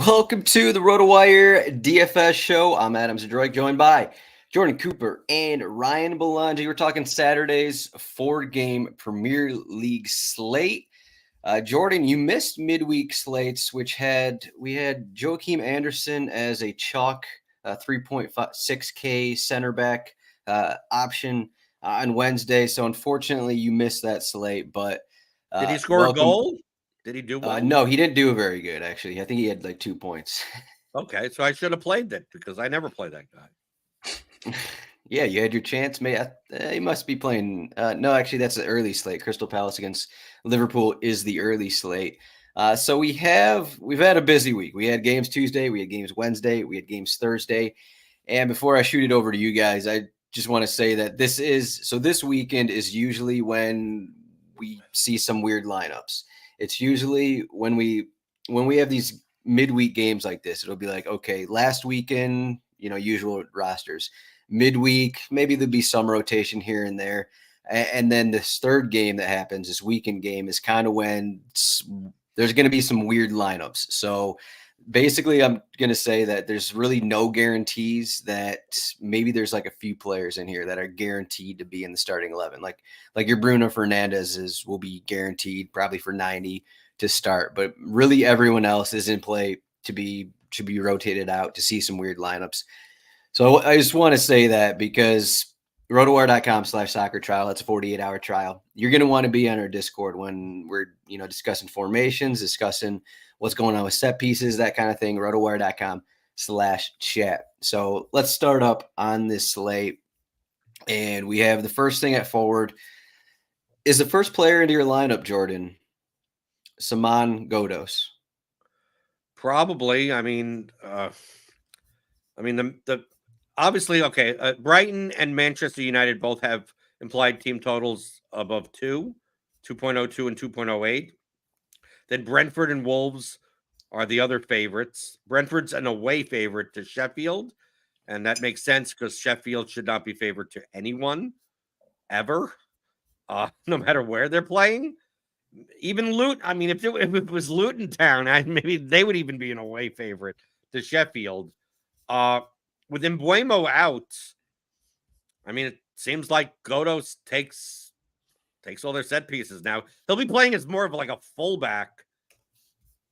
Welcome to the RotoWire DFS show. I'm Adam Zdroik, joined by Jordan Cooper and Ryan Belongia. We're talking Saturday's 4-game Premier League slate. Jordan, you missed midweek slates, which we had Joachim Anderson as a chalk 3.6K center back option on Wednesday. So unfortunately, you missed that slate. But did he score a goal? Did he do well? No, he didn't do very good, actually. I think he had like 2 points. Okay, so I should have played that because I never play that guy. Yeah, you had your chance. He must be playing. No, actually, that's the early slate. Crystal Palace against Liverpool is the early slate. So we've had a busy week. We had games Tuesday, we had games Wednesday, we had games Thursday. And before I shoot it over to you guys, I just want to say that this weekend is usually when we see some weird lineups. It's usually when we have these midweek games like this, it'll be like, okay, last weekend, usual rosters. Midweek, maybe there'll be some rotation here and there. And then this third game that happens, this weekend game, is kind of when there's going to be some weird lineups. So basically, I'm going to say that there's really no guarantees that maybe there's like a few players in here that are guaranteed to be in the starting 11. Like your Bruno Fernandes will be guaranteed probably for 90 to start, but really everyone else is in play to be rotated out to see some weird lineups. So I just want to say that because rotowire.com/soccer trial, that's a 48-hour trial. You're going to want to be on our Discord when we're, discussing formations, discussing what's going on with set pieces, that kind of thing. rotowire.com/chat. So let's start up on this slate. And we have the first thing at forward. Is the first player into your lineup, Jordan, Saman Ghoddos? Probably. The obviously, okay, Brighton and Manchester United both have implied team totals above 2.02 and 2.08. Then Brentford and Wolves are the other favorites. Brentford's an away favorite to Sheffield, and that makes sense because Sheffield should not be favored to anyone ever, no matter where they're playing. Even Luton, if it was Luton Town, maybe they would even be an away favorite to Sheffield. With Mbeumo out, it seems like Ghoddos takes all their set pieces now. He'll be playing as more of like a fullback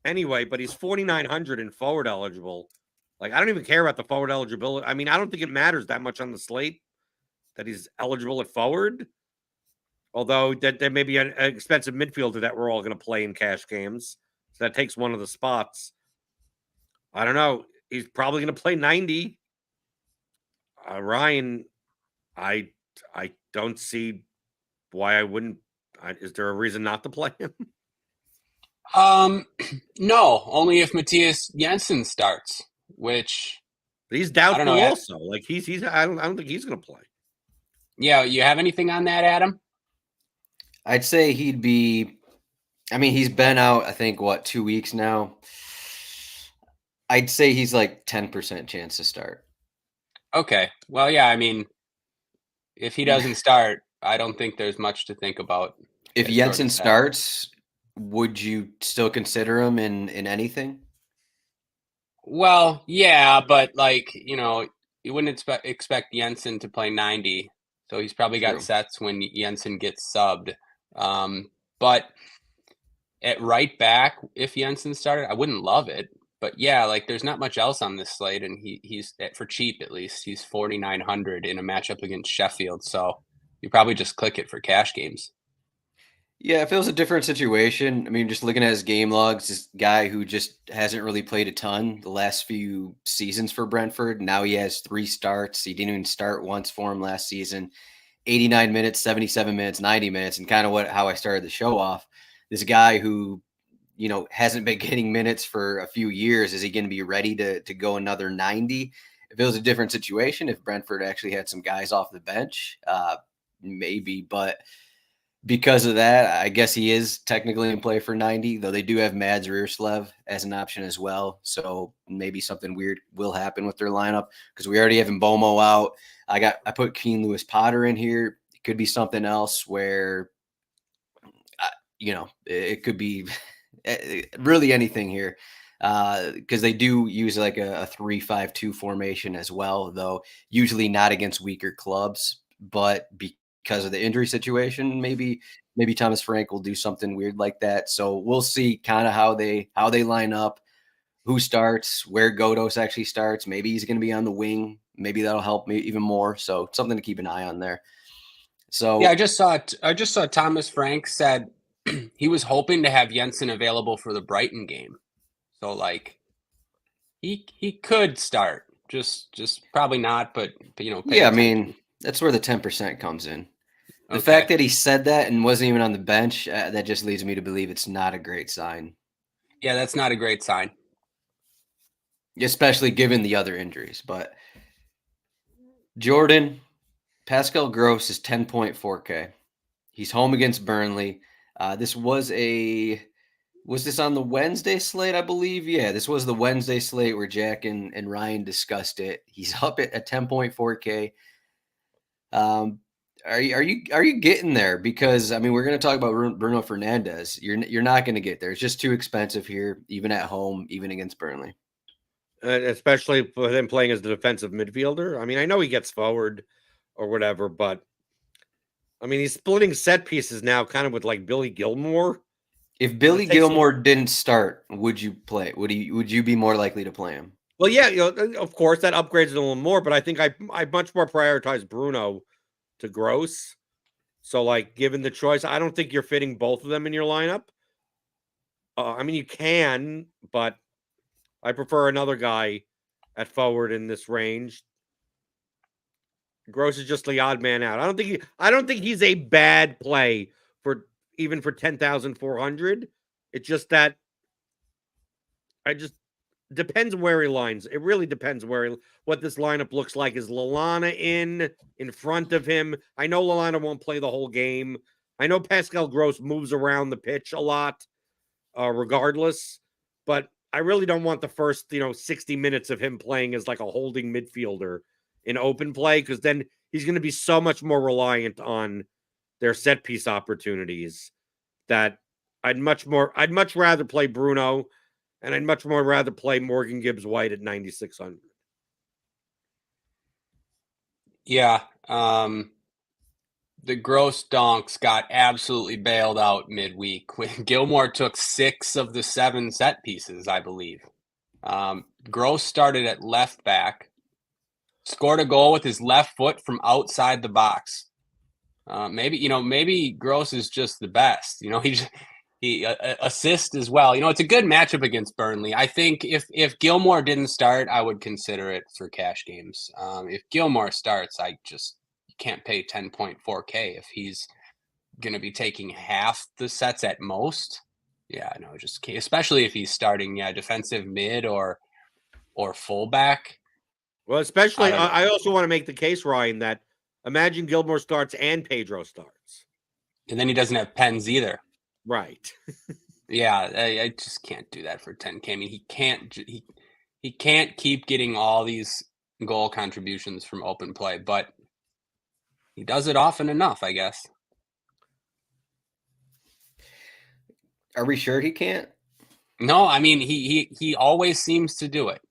anyway, but he's 4,900 and forward eligible. Like, I don't even care about the forward eligibility. I don't think it matters that much on the slate that he's eligible at forward. Although there may be an expensive midfielder that we're all going to play in cash games. So that takes one of the spots. I don't know. He's probably going to play 90. Ryan, I don't see why I wouldn't. Is there a reason not to play him? No, only if Matthias Jensen starts, which but he's doubtful also. Like he's I don't think he's going to play. Yeah, you have anything on that, Adam? I'd say he'd be. He's been out, I think, 2 weeks now. I'd say he's like 10% chance to start. Okay. Well, yeah, if he doesn't start, I don't think there's much to think about. If Jensen starts, would you still consider him in anything? Well, yeah, but you wouldn't expect Jensen to play 90. So he's probably got sets when Jensen gets subbed. But at right back, if Jensen started, I wouldn't love it. But yeah, there's not much else on this slate, and he's for cheap at least. He's 4,900 in a matchup against Sheffield, so you probably just click it for cash games. Yeah, if it was a different situation, just looking at his game logs, this guy who just hasn't really played a ton the last few seasons for Brentford. Now he has 3 starts. He didn't even start once for him last season. 89 minutes, 77 minutes, 90 minutes, and kind of how I started the show off. This guy who hasn't been getting minutes for a few years. Is he going to be ready to go another 90? If it was a different situation, if Brentford actually had some guys off the bench, maybe. But because of that, I guess he is technically in play for 90, though they do have Mads Rierslev as an option as well. So maybe something weird will happen with their lineup because we already have Mbeumo out. I put Keane Lewis Potter in here. It could be something else where, it could be really anything here. because they do use like a 3-5-2 formation as well, though usually not against weaker clubs, but because of the injury situation, maybe Thomas Frank will do something weird like that. So we'll see kind of how they line up, who starts, where Godos actually starts. Maybe he's going to be on the wing. Maybe that'll help me even more. So something to keep an eye on there. So yeah, I just saw Thomas Frank said he was hoping to have Jensen available for the Brighton game. So like he could start. Just probably not, but pay yeah, I attention. mean, that's where the 10% comes in. The Okay. fact that he said that and wasn't even on the bench, that just leads me to believe it's not a great sign. Yeah, that's not a great sign. Especially given the other injuries. But Jordan, Pascal Gross is 10.4K. He's home against Burnley. This was this on the Wednesday slate, I believe? Yeah, this was the Wednesday slate where Jack and Ryan discussed it. He's up at 10.4K. Are you getting there? Because I mean, we're going to talk about Bruno Fernandes. You're not going to get there. It's just too expensive here, even at home, even against Burnley. Especially for him playing as the defensive midfielder. I mean, I know he gets forward or whatever, but I mean, he's splitting set pieces now, kind of with like Billy Gilmore. If Billy Gilmore didn't start, would you play? Would you be more likely to play him? Well, yeah, of course that upgrades it a little more, but I think I much more prioritize Bruno to Gross. So, like, given the choice, I don't think you're fitting both of them in your lineup. I mean, you can, but I prefer another guy at forward in this range. Gross is just the odd man out. I don't think he's a bad play for 10,400. It's just that depends where he lines. It really depends what this lineup looks like. Is Lallana in front of him? I know Lallana won't play the whole game. I know Pascal Gross moves around the pitch a lot, regardless. But I really don't want the first 60 minutes of him playing as like a holding midfielder in open play, because then he's going to be so much more reliant on their set piece opportunities that I'd much rather play Bruno. And I'd much more rather play Morgan Gibbs White at 9,600. Yeah. The Gross donks got absolutely bailed out midweek. Gilmore took 6 of the 7 set pieces, I believe. Gross started at left back, scored a goal with his left foot from outside the box. Maybe Gross is just the best. He assists as well. It's a good matchup against Burnley. I think if Gilmore didn't start, I would consider it for cash games. If Gilmore starts, you can't pay 10.4K if he's going to be taking half the sets at most. Yeah, no, just can't, especially if he's starting defensive mid or fullback. Well, especially I also want to make the case, Ryan, that imagine Gilmore starts and Pedro starts. And then he doesn't have pens either. Right. Yeah, I just can't do that for 10K. I mean, he can't keep getting all these goal contributions from open play, but he does it often enough, I guess. Are we sure he can't? No, I mean he always seems to do it.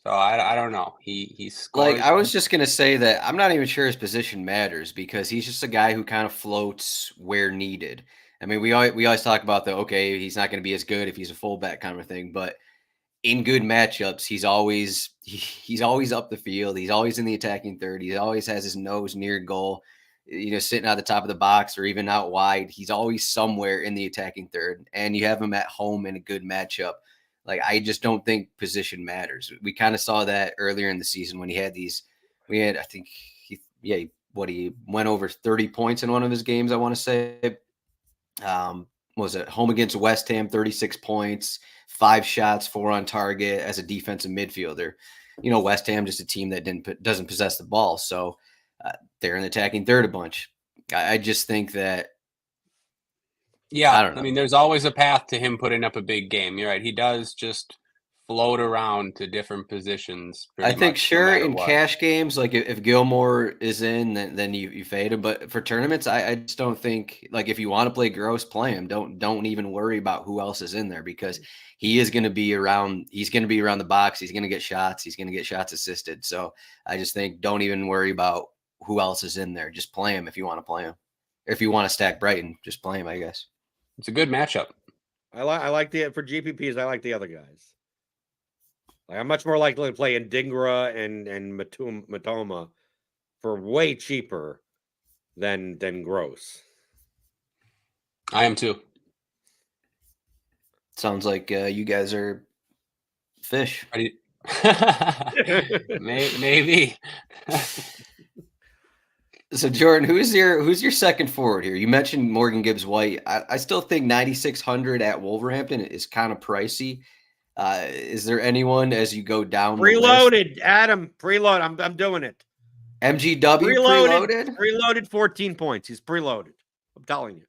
So I don't know. He scores. Like, I was just gonna say that I'm not even sure his position matters, because he's just a guy who kind of floats where needed. I mean, we always talk about he's not going to be as good if he's a fullback kind of thing, but in good matchups, he's always up the field. He's always in the attacking third. He always has his nose near goal, sitting at the top of the box or even out wide. He's always somewhere in the attacking third, and you have him at home in a good matchup. Like, I just don't think position matters. We kind of saw that earlier in the season when he had I think he went over 30 points in one of his games, I want to say. Was it home against West Ham, 36 points, 5 shots, 4 on target as a defensive midfielder. West Ham, just a team that doesn't possess the ball. So they're an attacking third a bunch. I just think that. Yeah, I don't know. I mean, there's always a path to him putting up a big game. You're right. He does just float around to different positions. I think much, sure no in what. cash games, like if Gilmore is in, then you fade him. But for tournaments, I just don't think like if you want to play gross, play him. Don't even worry about who else is in there because he is going to be around. He's going to be around the box. He's going to get shots. He's going to get shots assisted. So I just think don't even worry about who else is in there. Just play him if you want to play him. Or if you want to stack Brighton, just play him. I guess it's a good matchup. I like for GPPs. I like the other guys. Like, I'm much more likely to play Ndingra and Matoma for way cheaper than Gross. I am too. sounds like you guys are fish. Maybe. So Jordan, who's your second forward here? You mentioned Morgan Gibbs White. I still think 9,600 at Wolverhampton is kind of pricey. Is there anyone as you go down Preloaded, the list? Adam. Preload. I'm doing it. MGW preloaded? Preloaded 14 points. He's preloaded. I'm telling you.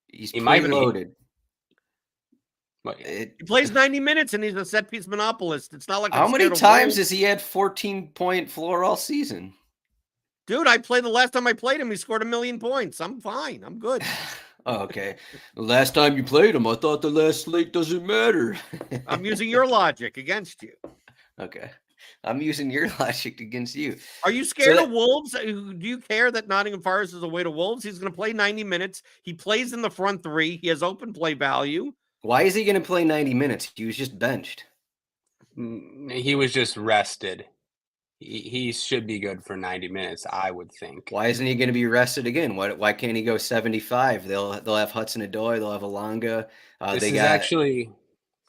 He preloaded. He plays 90 minutes and he's a set piece monopolist. It's not like how many times has he had 14-point floor all season? Dude, the last time I played him, he scored 1 million points. I'm fine. I'm good. Oh, okay. The last time you played him, I thought the last slate doesn't matter. I'm using your logic against you. Okay. I'm using your logic against you. Are you scared of Wolves? Do you care that Nottingham Forest is away to Wolves? He's going to play 90 minutes. He plays in the front three. He has open play value. Why is he going to play 90 minutes? He was just benched. He was just rested. He should be good for 90 minutes, I would think. Why isn't he going to be rested again? Why can't he go 75? They'll have Hudson-Odoi. They'll have Alanga. It's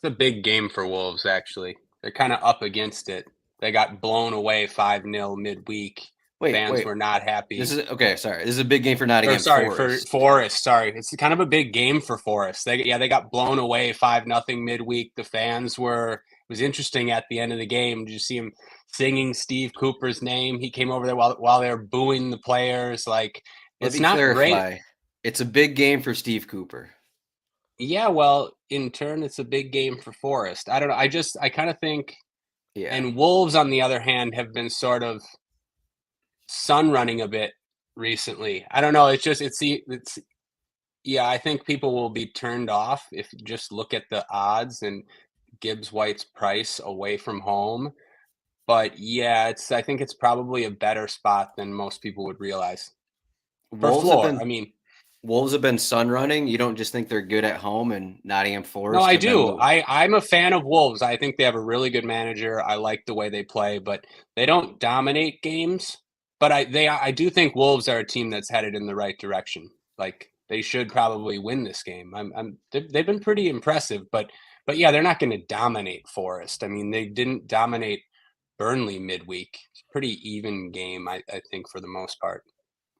a big game for Wolves, actually. They're kind of up against it. They got blown away 5-0 midweek. Fans were not happy. This is a big game for Nottingham Forest. For Forest. Sorry. It's kind of a big game for Forest. They got blown away 5-0 midweek. The fans it was interesting at the end of the game. Did you see him singing Steve Cooper's name? He came over there while they were booing the players. Like, it's not great. It's a big game for Steve Cooper. Yeah, well, in turn, it's a big game for Forest. I don't know. I kind of think, and Wolves, on the other hand, have been sort of sun running a bit recently. I don't know. I think people will be turned off if you just look at the odds and Gibbs White's price away from home. But I think it's probably a better spot than most people would realize. Wolves have been sun running. You don't just think they're good at home and Nottingham Forest? No, I do. I'm a fan of Wolves. I think they have a really good manager. I like the way they play, but they don't dominate games. But I do think Wolves are a team that's headed in the right direction. Like, they should probably win this game. They've been pretty impressive, but they're not going to dominate Forest. I mean, they didn't dominate Burnley midweek. It's a pretty even game, I think, for the most part.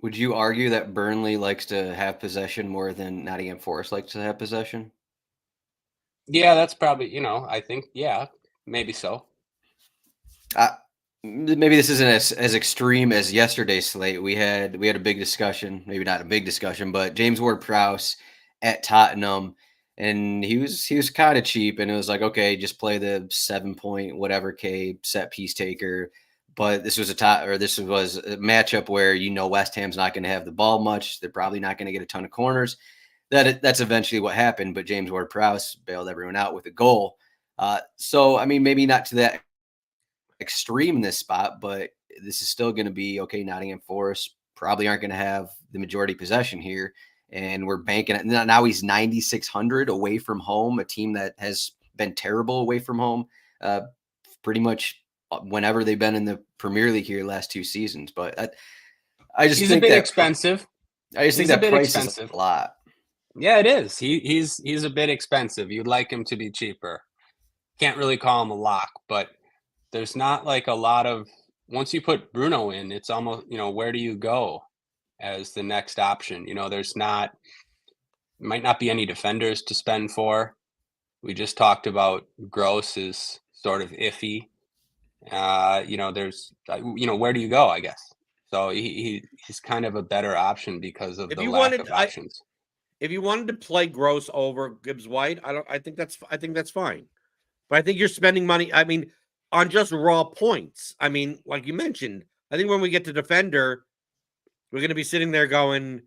Would you argue that Burnley likes to have possession more than Nottingham Forest likes to have possession? Yeah, that's probably, I think, maybe so. Maybe this isn't as extreme as yesterday's slate. We had a big discussion, maybe not a big discussion, but James Ward-Prowse at Tottenham, and he was kind of cheap, and it was like, okay, just play the 7-point whatever K set piece taker. But this was a matchup where West Ham's not going to have the ball much. They're probably not going to get a ton of corners. That's eventually what happened. But James Ward-Prowse bailed everyone out with a goal. So I mean, maybe not to that extreme in this spot, but this is still going to be okay. Nottingham Forest probably aren't going to have the majority possession here, and we're banking it. Now he's 9,600 away from home, a team that has been terrible away from home, pretty much whenever they've been in the Premier League here last 2 seasons. But I just think that's expensive. I just think that price is a lot. Yeah, it is. He's a bit expensive. You'd like him to be cheaper. Can't really call him a lock, but there's not like a lot of, once you put Bruno in, it's almost, where do you go as the next option? Might not be any defenders to spend for. We just talked about Gross is sort of iffy. There's, where do you go, I guess? So he's kind of a better option because of the lack of options. If you wanted to play Gross over Gibbs White, I think that's fine. but I think you're spending money. I mean, on just raw points. I mean, like you mentioned, I think when we get to defender, we're going to be sitting there going,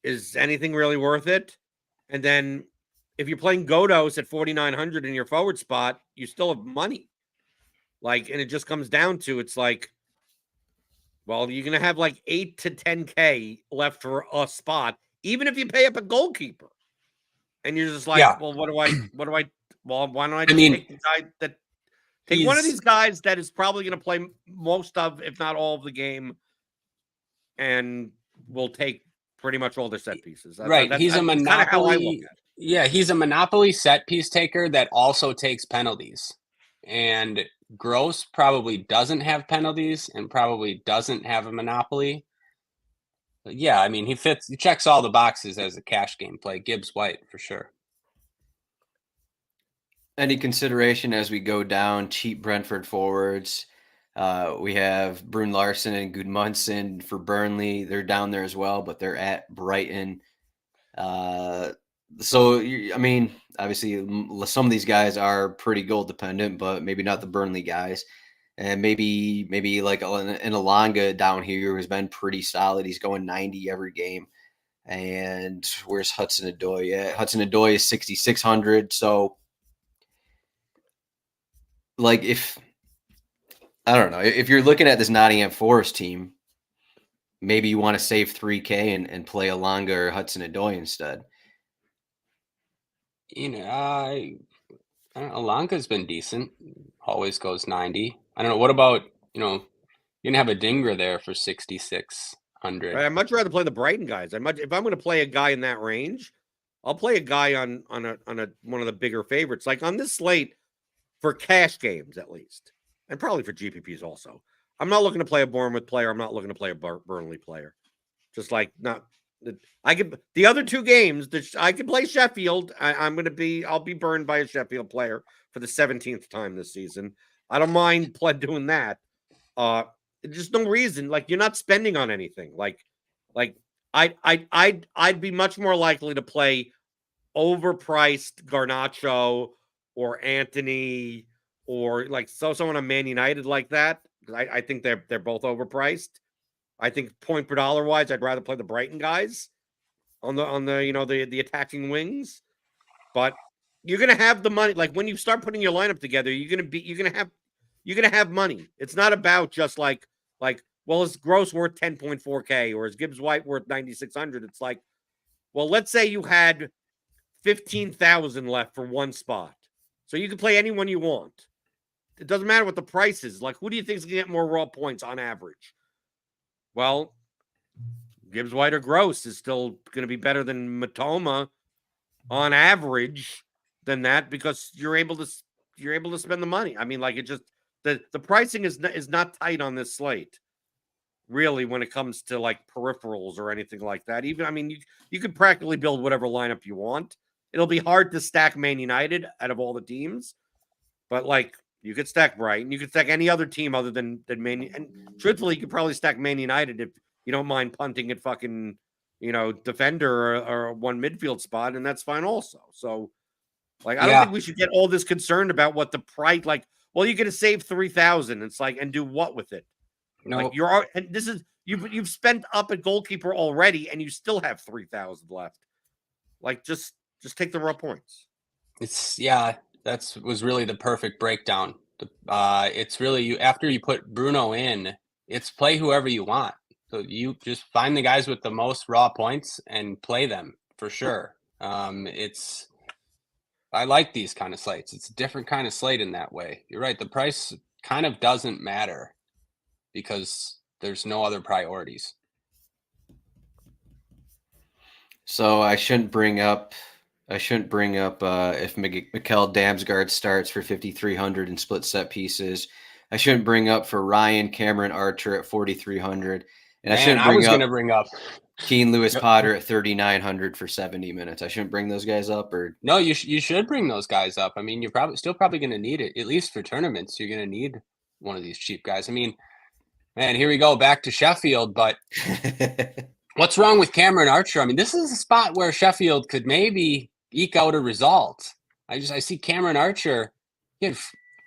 is anything really worth it? And then if you're playing Godos at 4,900 in your forward spot, you still have money. Like, and it just comes down to, it's like, well, you're going to have like 8 to 10K left for a spot, even if you pay up a goalkeeper. And you're just like, well, why don't I just take the guy that, take one of these guys that is probably going to play most of, if not all of the game, and will take pretty much all their set pieces. He's a monopoly. Kind of how I look at it. Yeah, he's a monopoly set piece taker that also takes penalties. And Gross probably doesn't have penalties and probably doesn't have a monopoly. But yeah, I mean, he checks all the boxes as a cash game play. Gibbs White for sure. Any consideration as we go down cheap Brentford forwards? We have Brun Larson and Gudmundsson for Burnley. They're down there as well, but they're at Brighton. So, I mean, obviously some of these guys are pretty goal dependent, but maybe not the Burnley guys. And maybe like an Elanga down here who's been pretty solid. He's going 90 every game. And where's Hudson-Odoi at? Hudson-Odoi is 6,600. So, like, I don't know, if you're looking at this Nottingham Forest team, maybe you want to save 3K and play Elanga or Hudson-Odoi instead. You know, I don't know, Elanga's been decent. Always goes 90. I don't know. What about, you know, you can have a Dingra there for 6,600. I'd much rather play the Brighton guys. If I'm going to play a guy in that range, I'll play a guy on one of the bigger favorites, like on this slate for cash games at least, and probably for GPPs also. I'm not looking to play a Bournemouth player. I'm not looking to play a Burnley player. Just like not. I could the other two games that I could play Sheffield. I'll be burned by a Sheffield player for the 17th time this season. I don't mind doing that. Just no reason. Like, you're not spending on anything. Like I'd be much more likely to play overpriced Garnacho or Anthony or like someone on Man United like that. I think they're both overpriced. I think point per dollar wise, I'd rather play the Brighton guys on the attacking wings. But you're gonna have the money. Like, when you start putting your lineup together, you're gonna have money. It's not about just like well, is Gross worth 10.4K or is Gibbs White worth 9,600? It's like, well, let's say you had 15,000 left for one spot, so you can play anyone you want. It doesn't matter what the price is. Like, who do you think is gonna get more raw points on average? Well, Gibbs White or Gross is still going to be better than Matoma on average than that, because you're able to spend the money. I mean, like, it just the pricing is not tight on this slate, really, when it comes to like peripherals or anything like that. Even, I mean, you could practically build whatever lineup you want. It'll be hard to stack Man United out of all the teams, but like, you could stack Brighton. You could stack any other team other than Man. And truthfully, you could probably stack Man United if you don't mind punting at fucking, defender or one midfield spot, and that's fine also. So, like, I don't think we should get all this concerned about what the price. Like, well, you're going to save 3,000. It's like, and do what with it? No, like, and this is you've spent up at goalkeeper already, and you still have 3,000 left. Like, just take the raw points. That was really the perfect breakdown. It's really after you put Bruno in, it's play whoever you want. So you just find the guys with the most raw points and play them for sure. I like these kind of slates. It's a different kind of slate in that way. You're right. The price kind of doesn't matter because there's no other priorities. So I shouldn't bring up if Mikel Damsgaard starts for 5,300 and split set pieces. I shouldn't bring up for Ryan Cameron Archer at 4,300. And I was going to bring up Keane Lewis Potter at 3,900 for 70 minutes. I shouldn't bring those guys up, or no? You should bring those guys up. I mean, you're probably going to need it, at least for tournaments. You're going to need one of these cheap guys. I mean, man, here we go back to Sheffield. But what's wrong with Cameron Archer? I mean, this is a spot where Sheffield could maybe eke out a result. I see Cameron Archer He had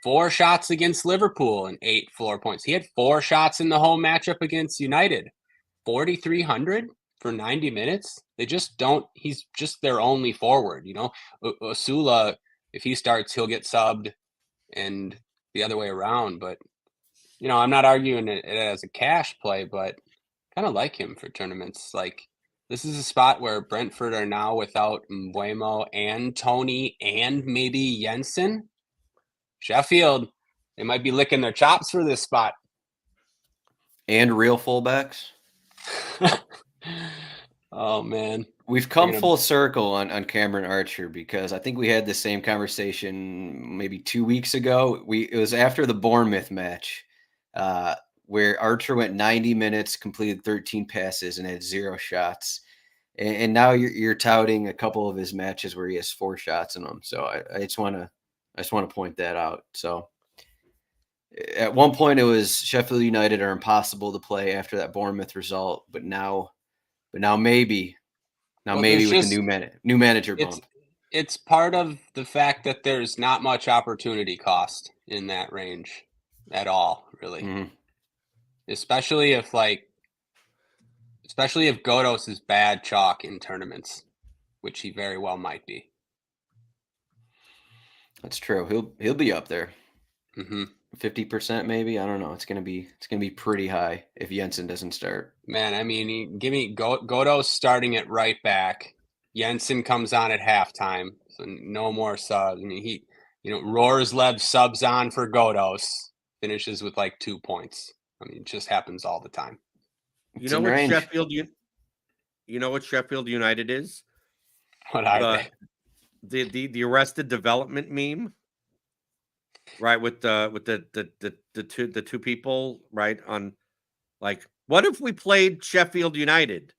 4 shots against Liverpool and 8 floor points. He had 4 shots in the home matchup against United. 4,300 for 90 minutes. They just don't. He's just their only forward. Osula, if he starts, he'll get subbed, and the other way around. But I'm not arguing it as a cash play, but kind of like him for tournaments. Like, this is a spot where Brentford are now without Mbuemo and Tony and maybe Jensen. Sheffield, they might be licking their chops for this spot. And real fullbacks. Oh, man. We've come full circle on Cameron Archer, because I think we had the same conversation maybe 2 weeks ago. It was after the Bournemouth match, where Archer went 90 minutes, completed 13 passes, and had 0 shots. And now you're touting a couple of his matches where he has 4 shots in them. So I just want to point that out. So at one point it was Sheffield United are impossible to play after that Bournemouth result, but now maybe with the new manager bump. It's part of the fact that there's not much opportunity cost in that range at all, really. Mm-hmm. Especially if Godos is bad chalk in tournaments, which he very well might be. That's true. He'll be up there. Mm-hmm. 50% maybe. I don't know. It's gonna be pretty high if Jensen doesn't start. Man, I mean, give me Godos starting at right back. Jensen comes on at halftime, so no more subs. I mean, Roerslev subs on for Godos, finishes with like 2 points. I mean, it just happens all the time. You know what Sheffield United is? What are they? The Arrested Development meme, right? With the two people, right? On, like, what if we played Sheffield United?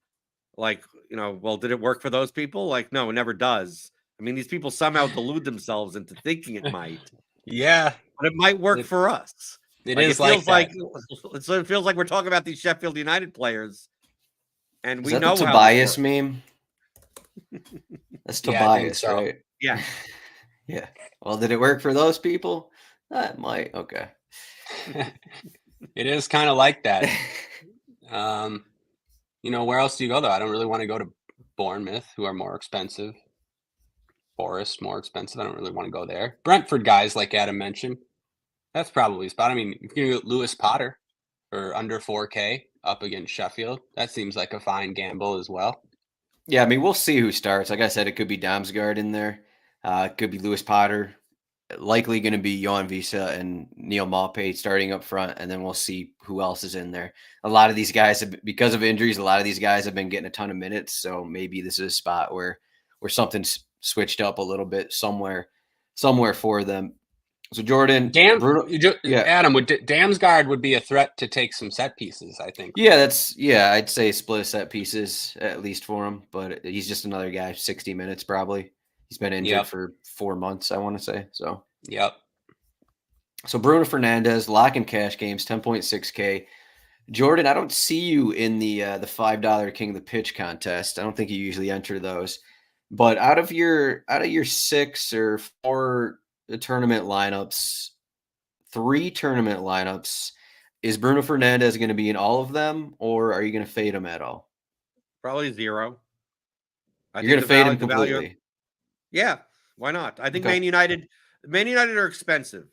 Like, well, did it work for those people? Like, no, it never does. I mean, these people somehow delude themselves into thinking it might. Yeah, but it might work for us. It feels like we're talking about these Sheffield United players, and we know the Tobias meme. That's Tobias, so. Right? Yeah, yeah. Well, did it work for those people? It might. Okay. It is kind of like that. Where else do you go though? I don't really want to go to Bournemouth, who are more expensive. Forest, more expensive. I don't really want to go there. Brentford guys, like Adam mentioned. That's probably a spot. I mean, if you get Lewis Potter for under 4K up against Sheffield, that seems like a fine gamble as well. Yeah, I mean, we'll see who starts. Like I said, it could be Damsgaard in there. It could be Lewis Potter. Likely going to be Johan Visa and Neil Maupay starting up front, and then we'll see who else is in there. A lot of these guys, because of injuries, a lot of these guys have been getting a ton of minutes, so maybe this is a spot where something's switched up a little bit somewhere for them. So Jordan, Bruno, Adam, Damsgaard would be a threat to take some set pieces, I think. Yeah, I'd say split set pieces at least for him, but he's just another guy, 60 minutes probably. He's been injured for 4 months, I want to say. So yep. So Bruno Fernandes, lock and cash games, 10.6K. Jordan, I don't see you in the $5 King of the Pitch contest. I don't think you usually enter those. But out of your 6 or 4 tournament lineups, 3 tournament lineups, is Bruno Fernandes going to be in all of them, or are you going to fade him at all? Probably 0. You're going to fade him completely. Yeah, why not? I think Man United are expensive,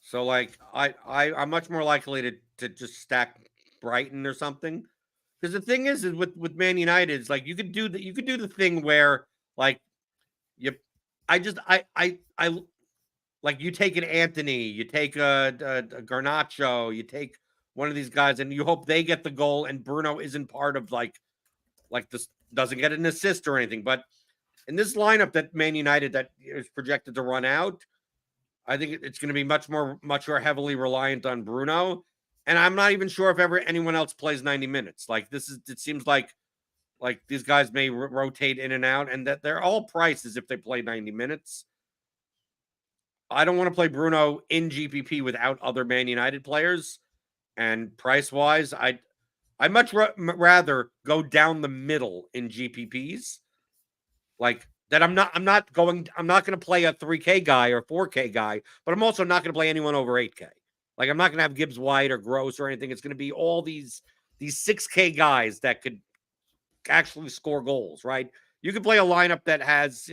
so like I'm much more likely to just stack Brighton or something. Because the thing is with Man United, it's like you could do the thing where like you take an Anthony, you take a Garnacho, you take one of these guys, and you hope they get the goal, and Bruno isn't part of like this, doesn't get an assist or anything. But in this lineup that Man United that is projected to run out, I think it's going to be much more heavily reliant on Bruno, and I'm not even sure if ever anyone else plays 90 minutes. Like it seems like these guys may rotate in and out, and that they're all priced as if they play 90 minutes. I don't want to play Bruno in GPP without other Man United players, and price-wise, I'd much rather go down the middle in GPPs. Like that I'm not going to play a 3K guy or 4K guy, but I'm also not going to play anyone over 8K. Like, I'm not going to have Gibbs White or Gross or anything. It's going to be all these 6K guys that could actually score goals, right? You could play a lineup that has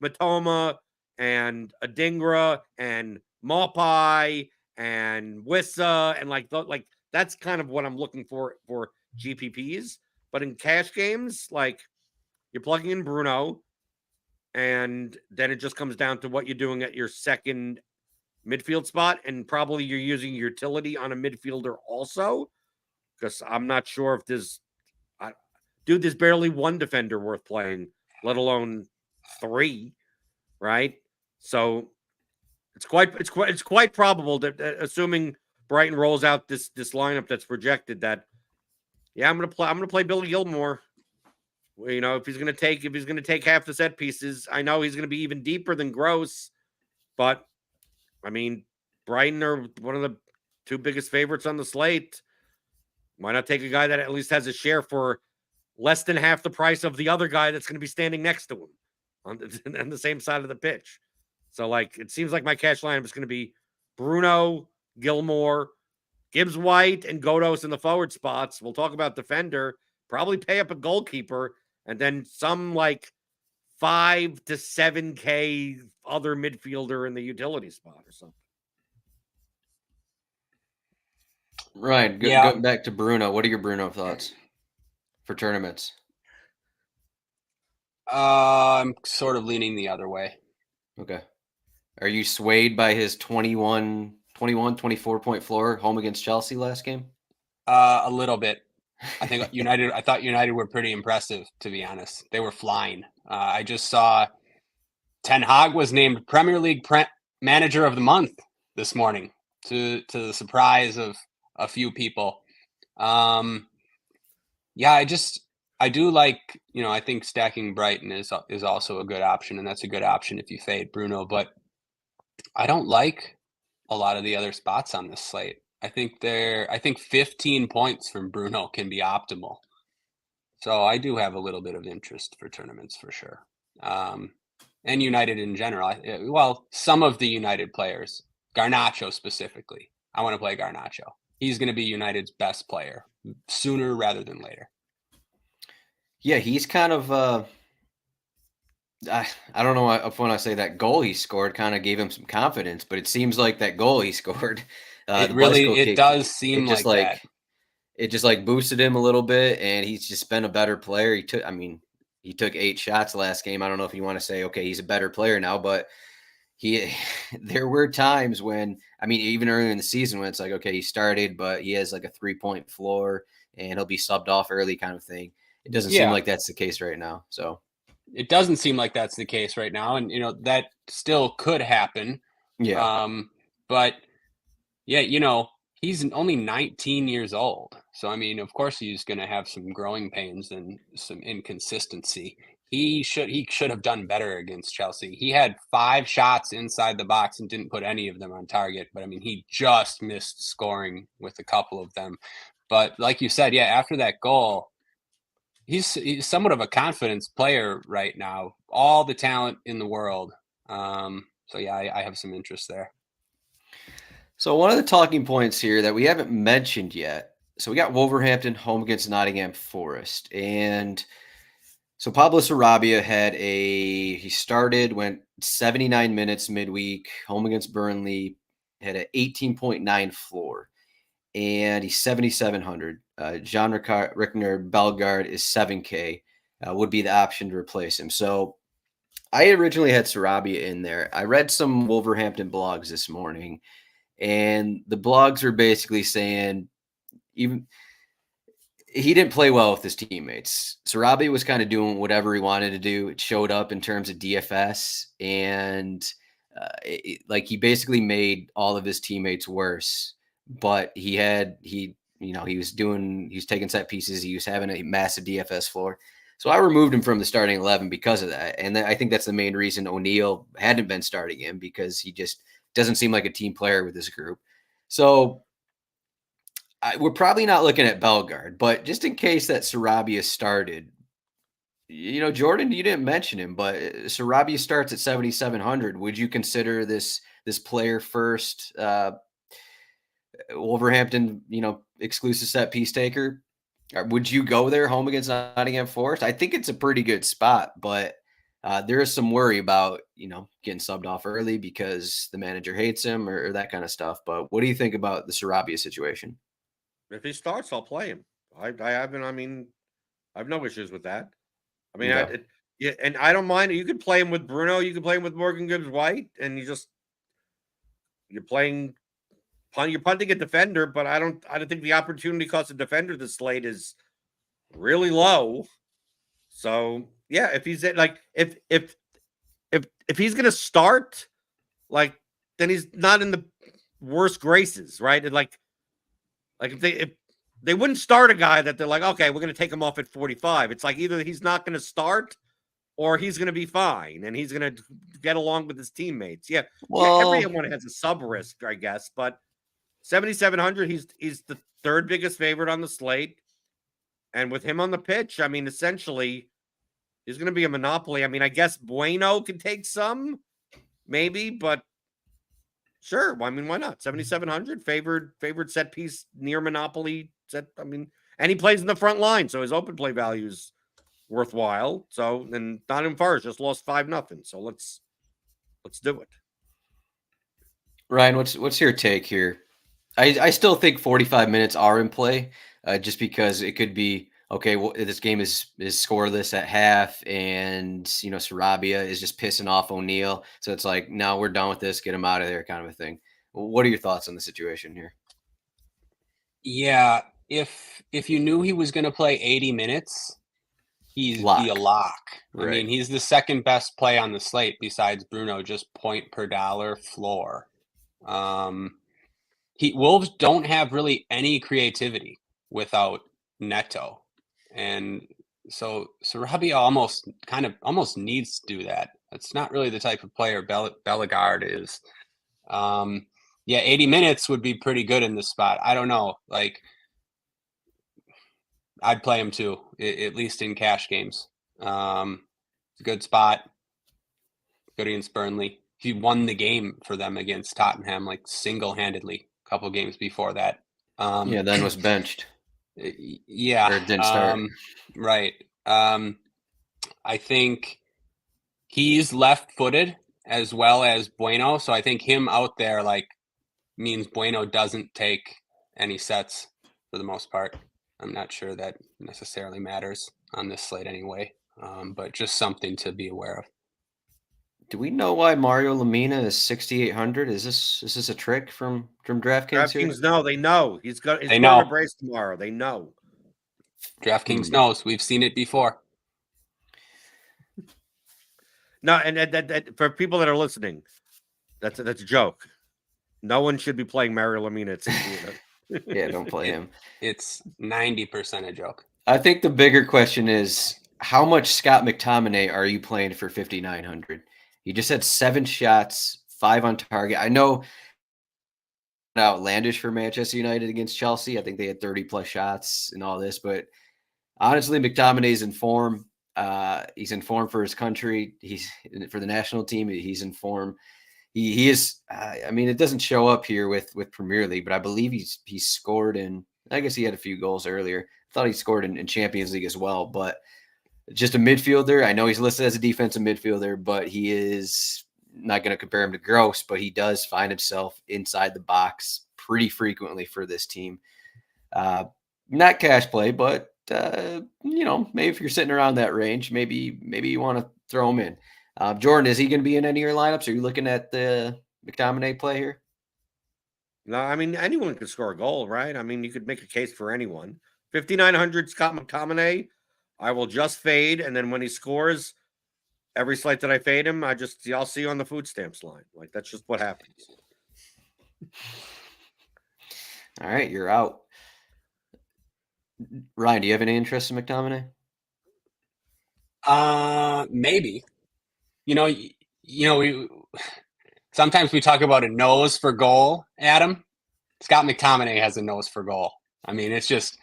Matoma and Adingra and Maupay and Wissa and like that's kind of what I'm looking for GPPs. But in cash games, like, you're plugging in Bruno, and then it just comes down to what you're doing at your second midfield spot, and probably you're using utility on a midfielder also, because I'm not sure if there's barely one defender worth playing, let alone 3, right? So it's quite probable that, assuming Brighton rolls out this lineup that's projected, that I'm gonna play Billy Gilmore. You know, if he's gonna take half the set pieces, I know he's gonna be even deeper than Gross, but I mean, Brighton are one of the 2 biggest favorites on the slate. Why not take a guy that at least has a share for less than half the price of the other guy that's going to be standing next to him on the same side of the pitch? So, like, it seems like my cash lineup is going to be Bruno, Gilmore, Gibbs White, and Godos in the forward spots. We'll talk about defender, probably pay up a goalkeeper, and then some like 5 to 7K other midfielder in the utility spot or something. Right. Go back to Bruno. What are your Bruno thoughts for tournaments? I'm sort of leaning the other way. Okay. Are you swayed by his 24 point floor home against Chelsea last game? A little bit. I thought United were pretty impressive, to be honest. They were flying. I just saw Ten Hag was named Premier League Manager of the Month this morning, to the surprise of a few people. I do like, I think stacking Brighton is also a good option, and that's a good option if you fade Bruno, but I don't like a lot of the other spots on this slate. I think 15 points from Bruno can be optimal. So I do have a little bit of interest for tournaments for sure. And United in general. Well, some of the United players, Garnacho specifically. I want to play Garnacho. He's going to be United's best player sooner rather than later. Yeah, he's kind of I don't know if when I say that goal he scored kind of gave him some confidence, but it seems like that goal he scored, it does seem like that. It just like boosted him a little bit, and he's just been a better player. He took 8 shots last game. I don't know if you want to say, okay, he's a better player now, but there were times when, even earlier in the season when it's like, okay, he started, but he has like a 3-point floor and he'll be subbed off early kind of thing. It doesn't seem like that's the case right now. So it doesn't seem like that's the case right now. And, that still could happen. Yeah. But yeah, he's only 19 years old. So, of course he's going to have some growing pains and some inconsistency. He should have done better against Chelsea. He had 5 shots inside the box and didn't put any of them on target. But, he just missed scoring with a couple of them. But like you said, after that goal, he's somewhat of a confidence player right now. All the talent in the world. I have some interest there. So one of the talking points here that we haven't mentioned yet. So we got Wolverhampton home against Nottingham Forest. And so Pablo Sarabia went 79 minutes midweek, home against Burnley, had an 18.9 floor, and he's 7,700. Jean Rickner Bellegarde is 7K, would be the option to replace him. So I originally had Sarabia in there. I read some Wolverhampton blogs this morning, and the blogs are basically saying even he didn't play well with his teammates. Sarabia was kind of doing whatever he wanted to do. It showed up in terms of DFS, and he basically made all of his teammates worse. But he was taking set pieces. He was having a massive DFS floor. So I removed him from the starting 11 because of that. And I think that's the main reason O'Neill hadn't been starting him, because he just doesn't seem like a team player with this group. So we're probably not looking at Bellegarde, but just in case that Sarabia started, Jordan, you didn't mention him, but Sarabia starts at 7,700. Would you consider this player first Wolverhampton, exclusive set piece taker? Would you go there home against Nottingham Forest? I think it's a pretty good spot, but there is some worry about, getting subbed off early because the manager hates him or that kind of stuff. But what do you think about the Sarabia situation? If he starts, I'll play him. I haven't. I mean, I have no issues with that. I mean, Okay. yeah, and I don't mind. You could play him with Bruno. You could play him with Morgan Gibbs-White, and you're punting a defender. But I don't think the opportunity cost of defender this slate is really low. So yeah, if he's like if he's gonna start, like, then he's not in the worst graces, right? And like if they wouldn't start a guy that they're like, okay, we're gonna take him off at 45. It's like either he's not gonna start or he's gonna be fine and he's gonna get along with his teammates. Yeah, everyone has a sub risk, I guess, but 7,700, he's the third biggest favorite on the slate. And with him on the pitch, I mean, essentially, he's going to be a monopoly. I mean, I guess Bueno can take some, maybe, but sure. I mean, why not? 7,700, favored set piece near monopoly set. I mean, and he plays in the front line, so his open play value is worthwhile. So, and Nottingham Forest just lost 5-0. So let's do it. Ryan, what's your take here? I still think 45 minutes are in play, just because it could be, okay, well, this game is scoreless at half, and Sarabia is just pissing off O'Neal, so it's like, no, we're done with this, get him out of there, kind of a thing. What are your thoughts on the situation here? Yeah, if you knew he was going to play 80 minutes, he's be a lock. Right. I mean, he's the second best play on the slate besides Bruno, just point per dollar floor. Wolves don't have really any creativity without Neto. And so Sarabia almost needs to do that. That's not really the type of player Bellegarde is. 80 minutes would be pretty good in this spot. I don't know. Like, I'd play him too, at least in cash games. Good spot. Good against Burnley. He won the game for them against Tottenham, like, single-handedly a couple games before that. Then was benched. Yeah. Or didn't start. Right. I think he's left-footed as well as Bueno, so I think him out there, like, means Bueno doesn't take any sets for the most part. I'm not sure that necessarily matters on this slate anyway, but just something to be aware of. Do we know why Mario Lemina is 6,800? Is this a trick from DraftKings here? DraftKings, no, they know. He's going to brace tomorrow. They know. DraftKings knows. We've seen it before. No, and that for people that are listening, that's a joke. No one should be playing Mario Lemina at 6,800. Yeah, don't play him. It's 90% a joke. I think the bigger question is, how much Scott McTominay are you playing for 5,900? He just had 7 shots, 5 on target. I know outlandish for Manchester United against Chelsea. I think they had 30+ shots and all this, but honestly, McTominay's in form. He's in form for his country. He's for the national team. He's in form. He is. I mean, it doesn't show up here with Premier League, but I believe he's scored in. I guess he had a few goals earlier. I thought he scored in Champions League as well, but just a midfielder. I know he's listed as a defensive midfielder, but he is not going to compare him to Gross, but he does find himself inside the box pretty frequently for this team. Not cash play, but maybe if you're sitting around that range, maybe you want to throw him in. Jordan, is he going to be in any of your lineups? Are you looking at the McTominay play here? No, I mean, anyone could score a goal, right? I mean, you could make a case for anyone. 5,900 Scott McTominay, I will just fade, and then when he scores, every slate that I fade him, I'll see you on the food stamps line. Like, that's just what happens. All right, you're out. Ryan, do you have any interest in McTominay? Maybe. Sometimes we talk about a nose for goal, Adam. Scott McTominay has a nose for goal. I mean, it's just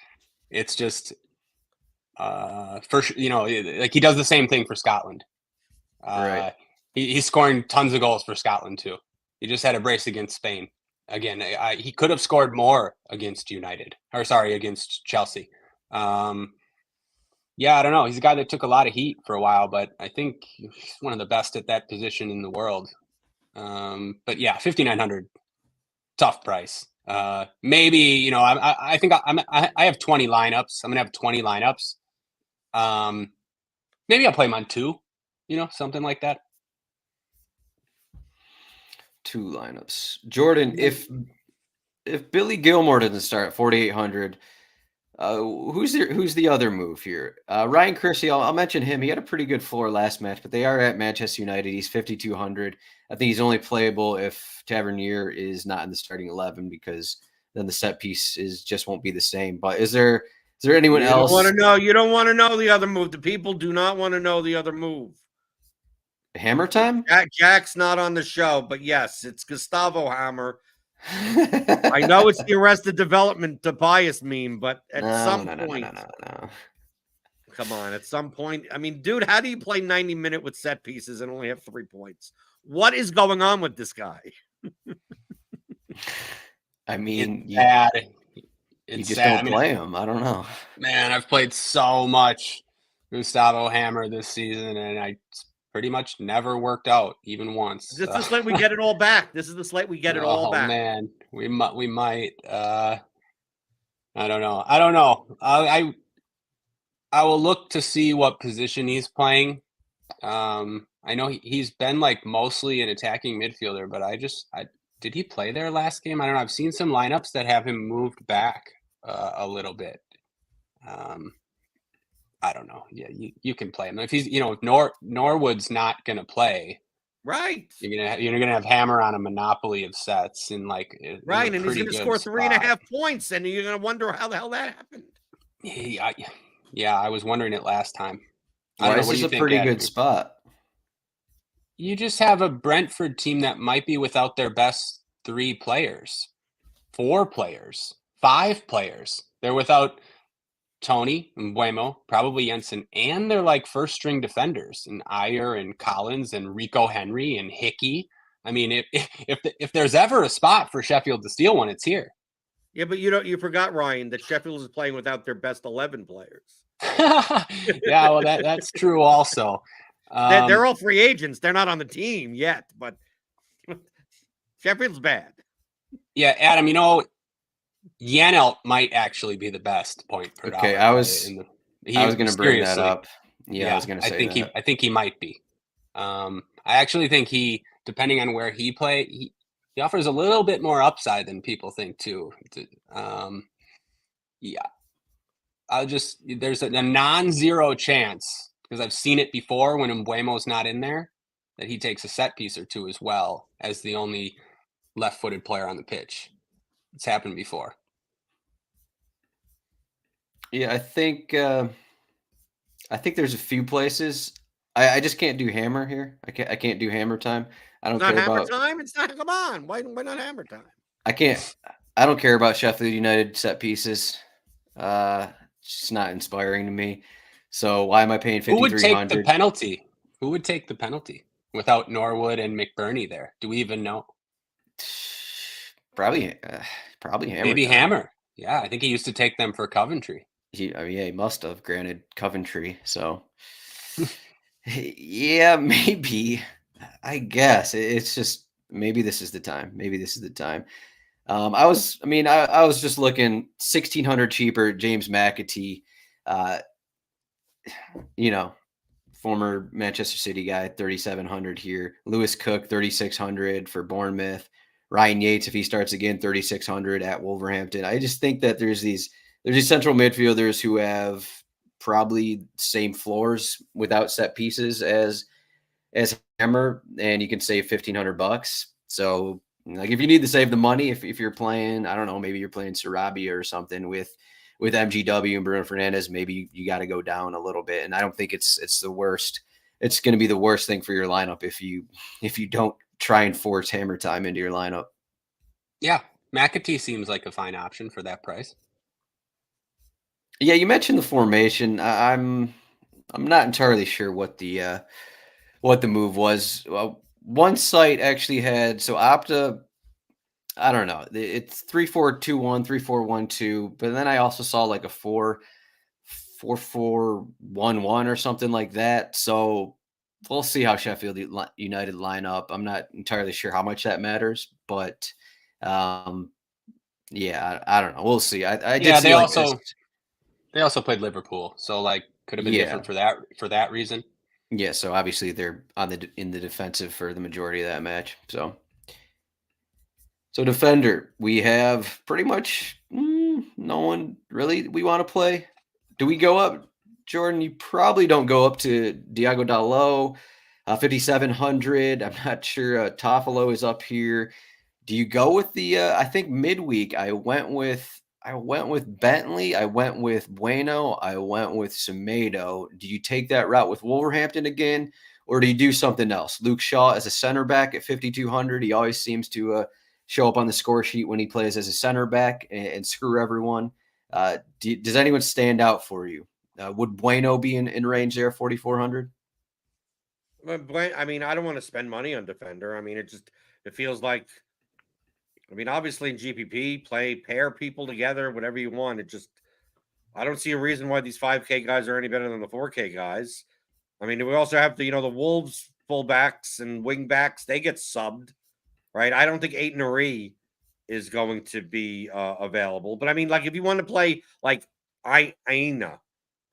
like he does the same thing for Scotland. Right. He's scoring tons of goals for Scotland too. He just had a brace against Spain. Again, he could have scored more against against Chelsea. Yeah, I don't know. He's a guy that took a lot of heat for a while, but I think he's one of the best at that position in the world. But yeah, 5,900, tough price. Maybe, I think I have 20 lineups. I'm gonna have 20 lineups. Maybe I'll play him on 2, something like that. 2 lineups. Jordan, if Billy Gilmore doesn't start at 4,800, who's the other move here? Ryan Kersey, I'll mention him. He had a pretty good floor last match, but they are at Manchester United. He's 5,200. I think he's only playable if Tavernier is not in the starting 11, because then the set piece just won't be the same. But is there anyone else? You don't want to know the other move. The people do not want to know the other move. Hammer time? Jack's not on the show, but yes, it's Gustavo Hammer. I know it's the Arrested Development Tobias meme, but at some point, come on, at some point, I mean, dude, how do you play 90-minute with set pieces and only have 3 points? What is going on with this guy? I mean, you just don't play him. I don't know. Man, I've played so much Gustavo Hammer this season, and I pretty much never worked out even once. This is the slate we get it all back. This is the slate we get it all back. Oh man, we might. I don't know. I will look to see what position he's playing. I know he's been like mostly an attacking midfielder, but did he play there last game? I don't know. I've seen some lineups that have him moved back a little bit. I don't know. Yeah, you can play him if he's if Norwood's not going to play. Right. You're gonna have Hammer on a monopoly of sets and like right, and he's gonna score 3.5 points, and you're gonna wonder how the hell that happened. Yeah, I was wondering it last time. Why is this a pretty good spot? You just have a Brentford team that might be without their best 3 players, 4 players, 5 players. They're without Tony and Mbeumo, probably Jensen, and they're like first string defenders and Ayer and Collins and Rico Henry and Hickey. I mean, if there's ever a spot for Sheffield to steal one, it's here. Yeah, but you forgot, Ryan, that Sheffield is playing without their best 11 players. Yeah, well, that's true also. They're all free agents. They're not on the team yet, but Sheffield's bad. Yeah, Adam, Janelt might actually be the best point per dollar. Okay, I was going to bring that up. Yeah, I was going to say I think he might be. I actually think depending on where he play, he offers a little bit more upside than people think too. Yeah, there's a non-zero chance, because I've seen it before when Mbeumo's not in there, that he takes a set piece or 2 as well as the only left-footed player on the pitch. It's happened before. Yeah, I think there's a few places. I just can't do Hammer here. I can't do Hammer time. I don't care about Hammer time. It's not. Come on, why not Hammer time? I don't care about Sheffield United set pieces. It's just not inspiring to me. So why am I paying 5,300? Who would take the penalty? Who would take the penalty without Norwood and McBurney there? Do we even know? Probably Hammer. Maybe Hammer. Yeah, I think he used to take them for Coventry. He must have. Granted, Coventry. So, yeah, maybe. I guess it's just maybe this is the time. I was just looking 1,600 cheaper. James McAtee, former Manchester City guy, 3,700 here. Lewis Cook, 3,600 for Bournemouth. Ryan Yates, if he starts again, 3,600 at Wolverhampton. I just think that there's these central midfielders who have probably same floors without set pieces as Hammer, and you can save $1,500. So, like, if you need to save the money, if you're playing, I don't know, maybe you're playing Sarabia or something with MGW and Bruno Fernandes, maybe you got to go down a little bit. And I don't think it's the worst. It's going to be the worst thing for your lineup if you don't try and force Hammer time into your lineup. Yeah, McAtee seems like a fine option for that price. Yeah, you mentioned the formation. I'm not entirely sure what the move was. Well, one site actually had so Opta. I don't know. It's 3-4-2-1, 3-4-1-2, but then I also saw like a 4-4-4-1-1 or something like that. So we'll see how Sheffield United line up. I'm not entirely sure how much that matters, but um, yeah, I don't know. We'll see. I did Yeah, see like this. they also played Liverpool, so like could have been Yeah, different for that reason. yeah. So obviously they're in the defensive for the majority of that match. So defender, we have pretty much no one really we want to play. Do we go up, Jordan? You probably don't go up to Diogo Dalot, 5,700. I'm not sure. Toffolo is up here. Do you go with the? I think midweek I went with Bentley. I went with Bueno. I went with Semedo. Do you take that route with Wolverhampton again, or do you do something else? Luke Shaw as a center back at 5,200. He always seems to show up on the score sheet when he plays as a center back and screw everyone. Does anyone stand out for you? Would Bueno be in range there, 4,400? I mean, I don't want to spend money on defender. I mean, it feels like. I mean, obviously in GPP, pair people together, whatever you want. I don't see a reason why these 5K guys are any better than the 4K guys. I mean, we also have the Wolves fullbacks and wingbacks. They get subbed, right? I don't think Aiton Ari is going to be available. But I mean, like if you want to play like Aina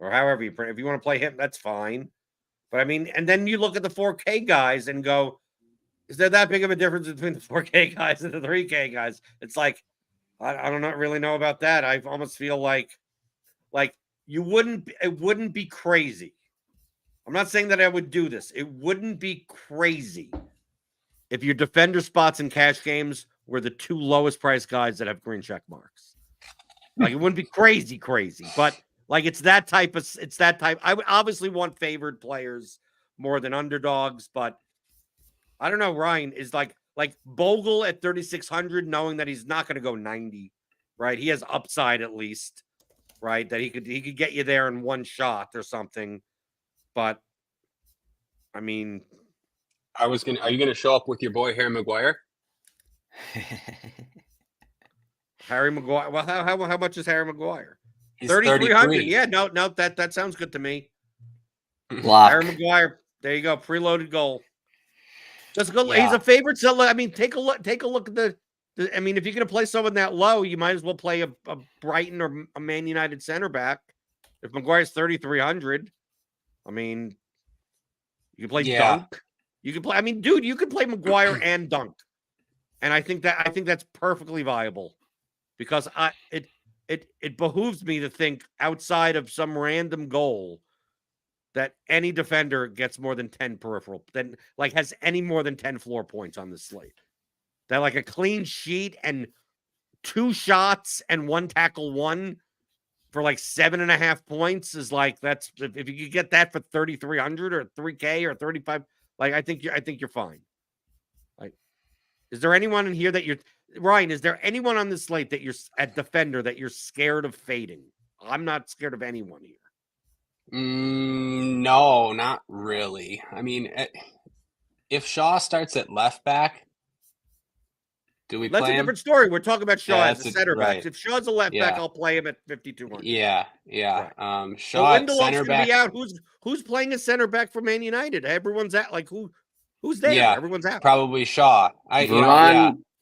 or however if you want to play him, that's fine. But I mean, and then you look at the 4K guys and go, is there that big of a difference between the 4K guys and the 3K guys? It's like, I don't really know about that. I almost feel like it wouldn't be crazy. I'm not saying that I would do this. It wouldn't be crazy if your defender spots in cash games were the two lowest price guys that have green check marks. Like it wouldn't be crazy, but like it's that type. I would obviously want favored players more than underdogs, but I don't know. Ryan is like Bogle at 3,600, knowing that he's not going to go 90, right? He has upside at least, right? That he could get you there in one shot or something. But I mean, Are you gonna show up with your boy Harry Maguire? Harry Maguire. Well, how much is Harry Maguire? He's 3,300. Yeah, no, that sounds good to me. Lock. Harry Maguire. There you go. Preloaded goal. Just go. Yeah. He's a favorite. So I mean, take a look at the. I mean, if you're going to play someone that low, you might as well play a Brighton or a Man United center back. If Maguire's 3,300, I mean, you can play Dunk. You can play. I mean, dude, you can play Maguire and Dunk, and I think that's perfectly viable, because it behooves me to think outside of some random goal that any defender gets more than 10 peripheral, then like has any more than 10 floor points on this slate. That like a clean sheet and 2 shots and 1 tackle 1 for like 7.5 points is like, that's if you could get that for 3,300 or 3K or 35, like I think you're fine. Like, is there anyone in here that Ryan, is there anyone on this slate that you're at defender that you're scared of fading? I'm not scared of anyone here. No, not really. I mean, if Shaw starts at left back, do we play him? That's a different story. We're talking about Shaw as a center back. Right. If Shaw's a left back, I'll play him at 5,200. Yeah. Right. Shaw at center back. Be out. Who's playing a center back for Man United? Everyone's out. Like who's there? Yeah, everyone's out. Probably Shaw.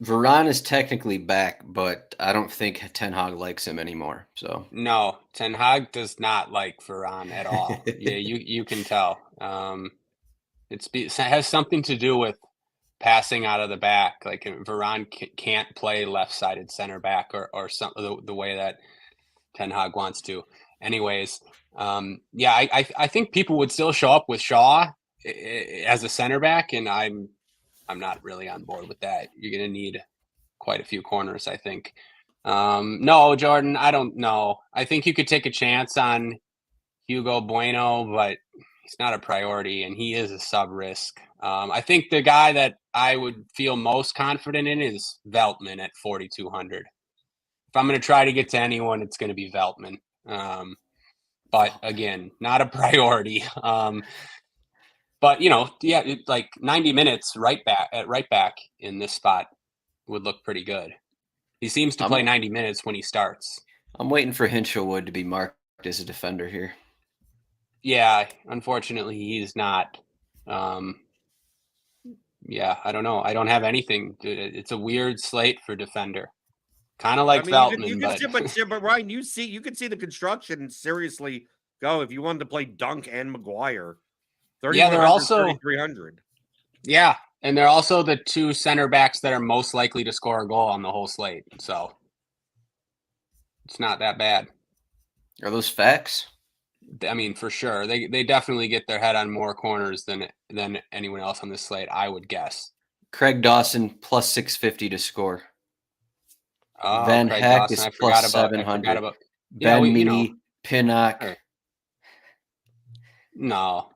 Varane is technically back, but I don't think Ten Hag likes him anymore. So no, Ten Hag does not like Varane at all. Yeah, you can tell. It has something to do with passing out of the back. Like Varane can't play left-sided center back or some the way that Ten Hag wants to. Anyways, I think people would still show up with Shaw as a center back, and I'm not really on board with that. You're going to need quite a few corners, I think. No, Jordan, I don't know. I think you could take a chance on Hugo Bueno, but he's not a priority, and he is a sub-risk. I think the guy that I would feel most confident in is Veltman at 4,200. If I'm going to try to get to anyone, it's going to be Veltman. But again, not a priority. But like 90 minutes right back in this spot would look pretty good. He seems to play 90 minutes when he starts. I'm waiting for Hinshelwood to be marked as a defender here. Yeah, unfortunately, he's not. Yeah, I don't know. I don't have anything. It's a weird slate for defender. Kind of like Veltman, but Ryan, you can see the construction seriously go if you wanted to play Dunk and Maguire. Yeah, they're also 3,300. Yeah, and they're also the two center backs that are most likely to score a goal on the whole slate. So it's not that bad. Are those facts? I mean, for sure. They definitely get their head on more corners than anyone else on this slate, I would guess. Craig Dawson plus 650 to score. Oh, Van Craig Heck Dawson, is plus 700. Ben Mee, Pinnock. No.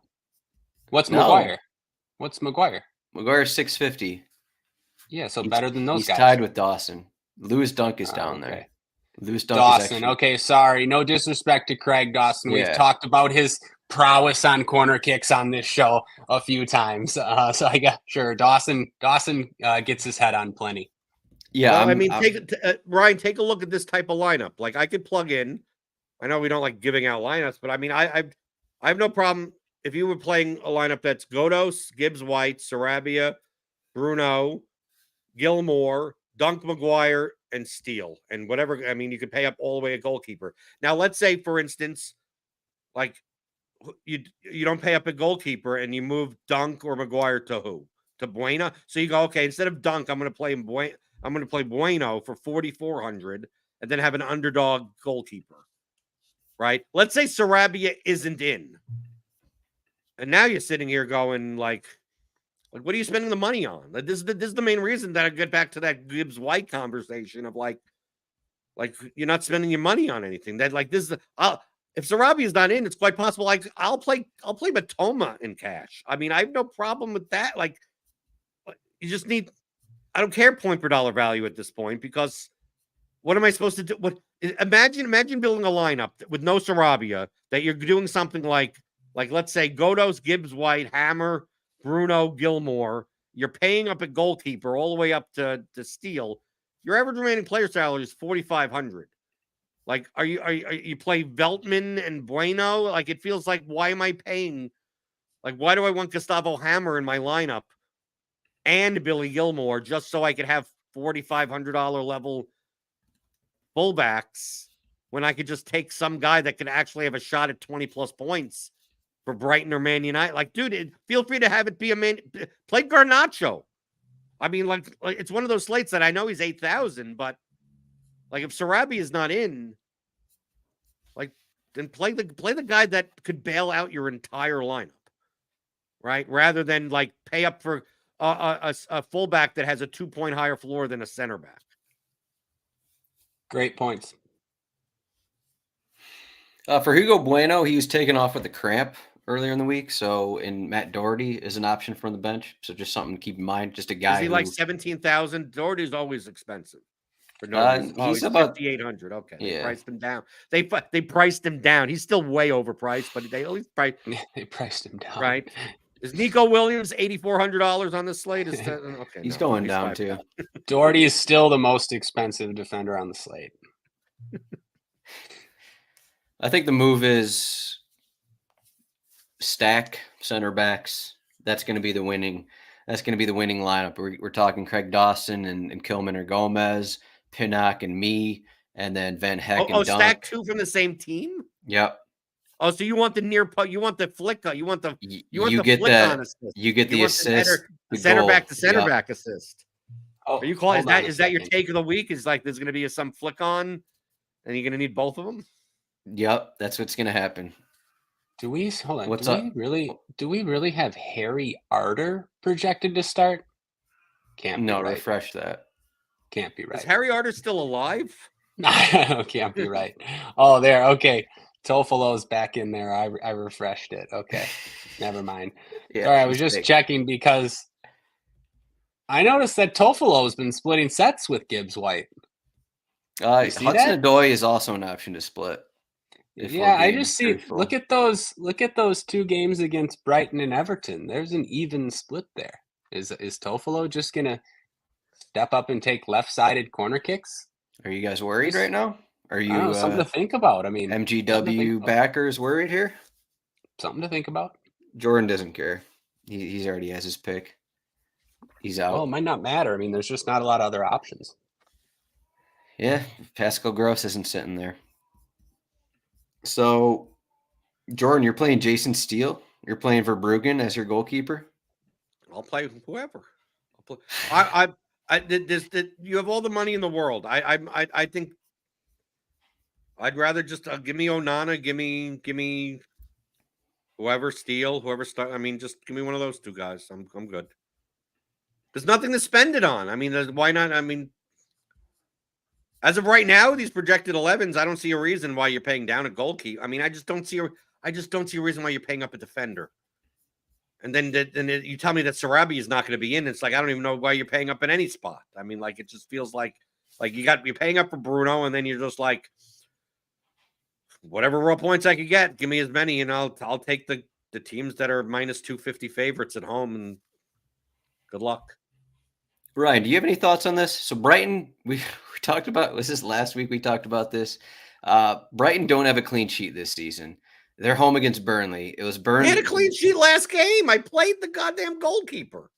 What's Maguire? What's Maguire? Maguire's 650. Yeah, so better than those guys. He's tied with Dawson. Lewis Dunk is down there. Lewis Dunk Dawson. is actually... Okay, sorry. No disrespect to Craig Dawson. We've talked about his prowess on corner kicks on this show a few times. So I got sure Dawson gets his head on plenty. Yeah, well, Ryan, take a look at this type of lineup. Like I could plug in. I know we don't like giving out lineups, but I mean, I have no problem if you were playing a lineup that's Godos, Gibbs White, Sarabia, Bruno, Gilmore, Dunk, Maguire, and Steele, and whatever. I mean, you could pay up all the way a goalkeeper. Now, let's say, for instance, like you don't pay up a goalkeeper and you move Dunk or Maguire to who? To Bueno. So you go, okay, instead of Dunk, I'm going to play Bueno for 4,400 and then have an underdog goalkeeper. Right? Let's say Sarabia isn't in. And now you're sitting here going like what are you spending the money on? Like, this is the main reason that I get back to that Gibbs White conversation of like you're not spending your money on anything. That like this is if Sarabia is not in, it's quite possible I'll play Matoma in cash. I mean, I have no problem with that. Like you just need I don't care point per dollar value at this point because what am I supposed to do? Imagine building a lineup with no Sarabia that you're doing something like let's say Godos, Gibbs White, Hammer, Bruno, Gilmore. You're paying up a goalkeeper all the way up to Steele. Your average remaining player salary is 4,500. Like, are you play Veltman and Bueno? Like, it feels like why am I paying? Like, why do I want Gustavo Hammer in my lineup and Billy Gilmore just so I could have $4,500 level fullbacks when I could just take some guy that could actually have a shot at 20 plus points for Brighton or Man United? Like, dude, feel free to have it be play Garnacho. I mean, like it's one of those slates that I know he's 8,000, but like if Sarabia is not in, like then play the guy that could bail out your entire lineup, right? Rather than like pay up for a fullback that has a 2-point higher floor than a center back. Great points. For Hugo Bueno, he was taken off with a cramp earlier in the week. So, in Matt Doherty is an option from the bench. So, just something to keep in mind. Just a guy. Is he like 17,000? Doherty's always expensive. For he's about 5,800. Okay, yeah. They priced him down. They priced him down. He's still way overpriced, but they at least they priced him down. Right? Is Nico Williams $8,400 on the slate? Is that okay? He's going down too. Doherty is still the most expensive defender on the slate. I think the move is stack center backs. That's going to be the winning. That's going to be the winning lineup. We're talking Craig Dawson and Kilman or Gomez, Pinnock and Mee, and then Van Heck and Dunk. Stack two from the same team. Yep. Oh, so you want the near putt? You want the flick? You want the assist. You get the assist. Center back to center back assist. Oh, are you calling is that your take of the week? Is like there's going to be some flick on, and you're going to need both of them. Yep, that's what's going to happen. Do we hold on? What's do up? Do we really have Harry Arter projected to start? Can't be right. Refresh that. Can't be right. Is Harry Arter still alive? No, can't be right. Oh, there. Okay. Tofolo's back in there. I refreshed it. Okay. Never mind. Yeah, sorry, I was just checking because I noticed that Tofolo has been splitting sets with Gibbs White. Hudson-Odoi is also an option to split. Yeah, I just see. Look at those two games against Brighton and Everton. There's an even split there. Is Toffolo just gonna step up and take left-sided corner kicks? Are you guys worried right now? Are you I don't know, something to think about? I mean, MGW backers worried here? Something to think about. Jordan doesn't care. He's already has his pick. He's out. Well, it might not matter. I mean, there's just not a lot of other options. Yeah, Pascal Gross isn't sitting there. So, Jordan, you're playing Jason Steele. You're playing Verbruggen as your goalkeeper. I'll play whoever. You have all the money in the world. I think I'd rather just give me Onana, give me whoever Steele, whoever start. I mean, just give me one of those two guys. I'm good. There's nothing to spend it on. I mean, why not? I mean, as of right now, these projected 11s, I don't see a reason why you're paying down a goalkeeper. I mean, I just don't see a reason why you're paying up a defender. And then you tell me that Sarabi is not going to be in. It's like I don't even know why you're paying up in any spot. I mean, like it just feels like you're paying up for Bruno, and then you're just like, whatever raw points I could get, give me as many, and I'll take the teams that are minus 250 favorites at home, and good luck. Ryan, do you have any thoughts on this? So Brighton, we talked about, was this last week we talked about this? Brighton don't have a clean sheet this season. They're home against Burnley. It was Burnley. They had a clean sheet last game. I played the goddamn goalkeeper.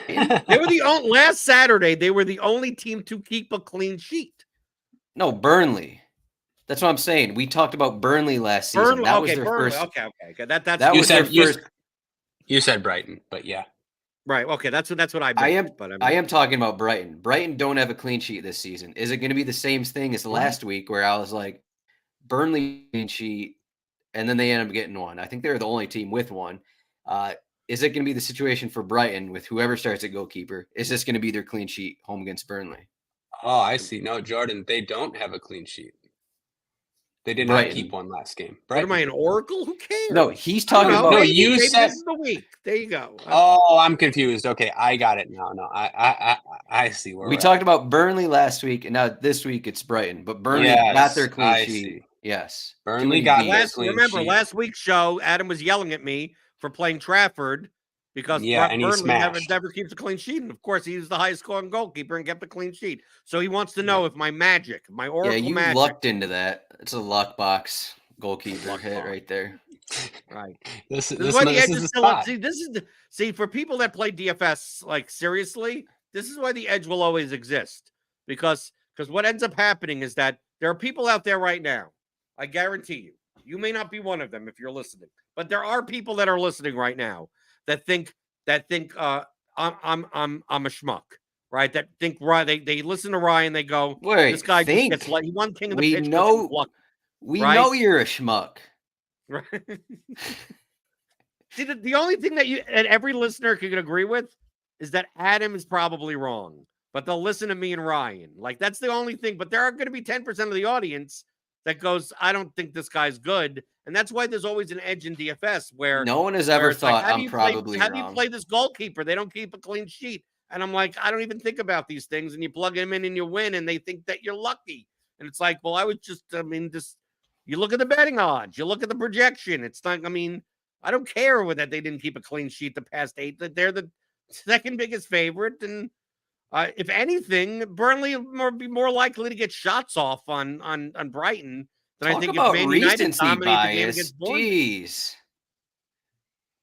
They were last Saturday, they were the only team to keep a clean sheet. No, Burnley. That's what I'm saying. We talked about Burnley last season. That was their first. Okay. That was their first. You said Brighton, but yeah. Right. Okay. That's what I meant. I am talking about Brighton. Brighton don't have a clean sheet this season. Is it going to be the same thing as last week where I was like, Burnley clean sheet, and then they end up getting one? I think they're the only team with one. Is it going to be the situation for Brighton with whoever starts at goalkeeper? Is this going to be their clean sheet home against Burnley? Oh, I see. No, Jordan, they don't have a clean sheet. They did not keep one last game. Brighton. What am I, an oracle? Who cares? No, he's talking about. No, you said the week. There you go. Oh, I'm confused. Okay, I got it now. No, I see where we talked about Burnley last week, and now this week it's Brighton. But Burnley got their clean sheet. See. Yes, Burnley got their clean remember, sheet. Last week's show, Adam was yelling at me for playing Trafford because Burnley never keeps a clean sheet. And of course, he's the highest scoring goalkeeper and kept a clean sheet. So he wants to know if my oracle magic. Lucked into that. It's a luck box goalkeeper hit right there. Right. This is why the edge is still up. See, for people that play DFS, like seriously, this is why the edge will always exist. Because what ends up happening is that there are people out there right now. I guarantee you may not be one of them if you're listening, but there are people that are listening right now that think I'm a schmuck, right? That think they listen to Ryan, they go, this guy just gets he won king of the pitch. We know you're a schmuck. Right. See, the only thing that every listener can agree with is that Adam is probably wrong, but they'll listen to me and Ryan. Like that's the only thing. But there are going to be 10% of the audience that goes, I don't think this guy's good. And that's why there's always an edge in DFS where no one has ever thought I'm probably wrong. How do you play this goalkeeper? They don't keep a clean sheet. And I'm like, I don't even think about these things. And you plug them in and you win and they think that you're lucky. And it's like, well, you look at the betting odds, you look at the projection. It's like, I mean, I don't care that they didn't keep a clean sheet the past 8, that they're the second biggest favorite. And if anything, Burnley would be more likely to get shots off on Brighton than I think if Man United dominated the game against Bournemouth. Jeez.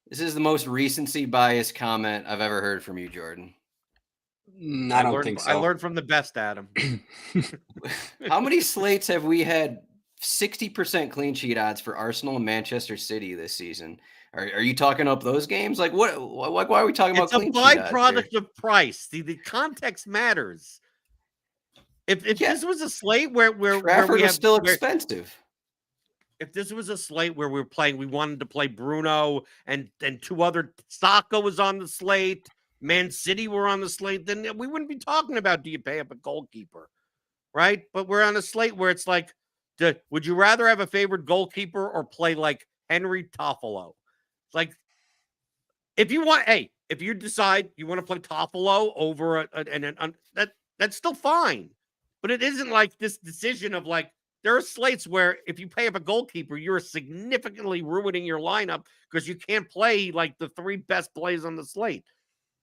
This is the most recency bias comment I've ever heard from you, Jordan. I don't think so. I learned from the best, Adam. How many slates have we had 60% clean sheet odds for Arsenal and Manchester City this season? Are you talking up those games? Like what? Why are we talking about clean sheet odds? It's a byproduct of price. The context matters. If this was a slate where Trafford was still expensive. If this was a slate where we wanted to play Bruno and 2 other, Saka was on the slate, Man City were on the slate, then we wouldn't be talking about do you pay up a goalkeeper, right? But we're on a slate where it's like, would you rather have a favorite goalkeeper or play like Henry Toffolo? Like, if you decide you want to play Toffolo over that's still fine. But it isn't like this decision of like, there are slates where if you pay up a goalkeeper, you're significantly ruining your lineup because you can't play like the 3 best plays on the slate.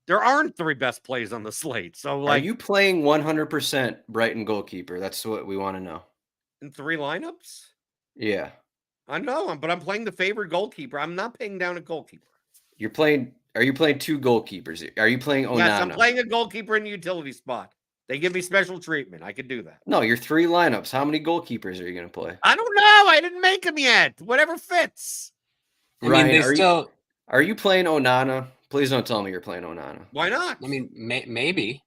There aren't 3 best plays on the slate. So, like, are you playing 100% Brighton goalkeeper? That's what we want to know. in 3 lineups? Yeah. I know, but I'm playing the favorite goalkeeper. I'm not paying down a goalkeeper. Are you playing 2 goalkeepers? Are you playing Onana? Yes, I'm playing a goalkeeper in the utility spot. They give me special treatment. I could do that. No, you're 3 lineups. How many goalkeepers are you going to play? I don't know. I didn't make them yet. Whatever fits. Ryan, I mean, are you playing Onana? Please don't tell me you're playing Onana. Why not? I mean, maybe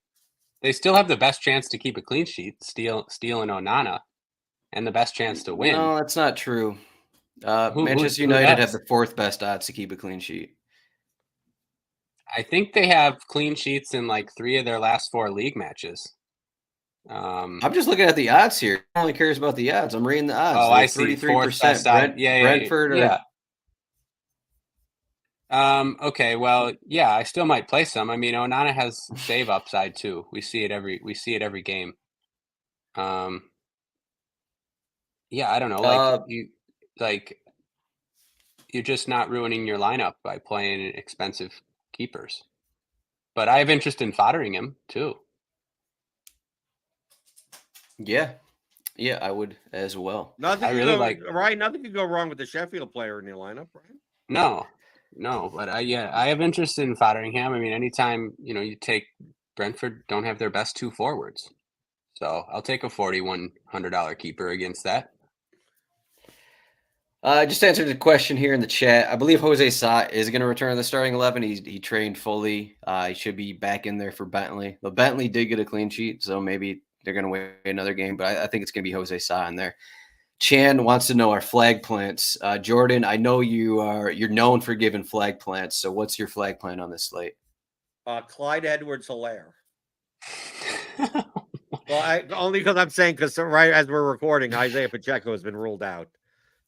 they still have the best chance to keep a clean sheet, stealing Onana, and the best chance to win. No, that's not true. Manchester United have the 4th best odds to keep a clean sheet. I think they have clean sheets in like 3 of their last 4 league matches. I'm just looking at the odds here. I only cares about the odds. I'm reading the odds. Oh, I see. 33%. Brentford. Yeah. Okay. Well, yeah. I still might play some. I mean, Onana has save upside too. We see it every game. Yeah. I don't know. You're just not ruining your lineup by playing expensive keepers. But I have interest in foddering him too. Yeah, I would as well. Nothing could go wrong with the Sheffield player in your lineup, right? No, but I have interest in foddering him. I mean, anytime you take Brentford, don't have their best 2 forwards, so I'll take a $4,100 keeper against that. Just answered the question here in the chat. I believe Jose Sa is going to return to the starting 11. He trained fully. He should be back in there for Bentley. But Bentley did get a clean sheet, so maybe they're going to win another game. But I think it's going to be Jose Sa in there. Chan wants to know our flag plants. Jordan, I know you're known for giving flag plants. So what's your flag plant on this slate? Clyde Edwards-Helaire. Well, only because I'm saying because right as we're recording, Isaiah Pacheco has been ruled out.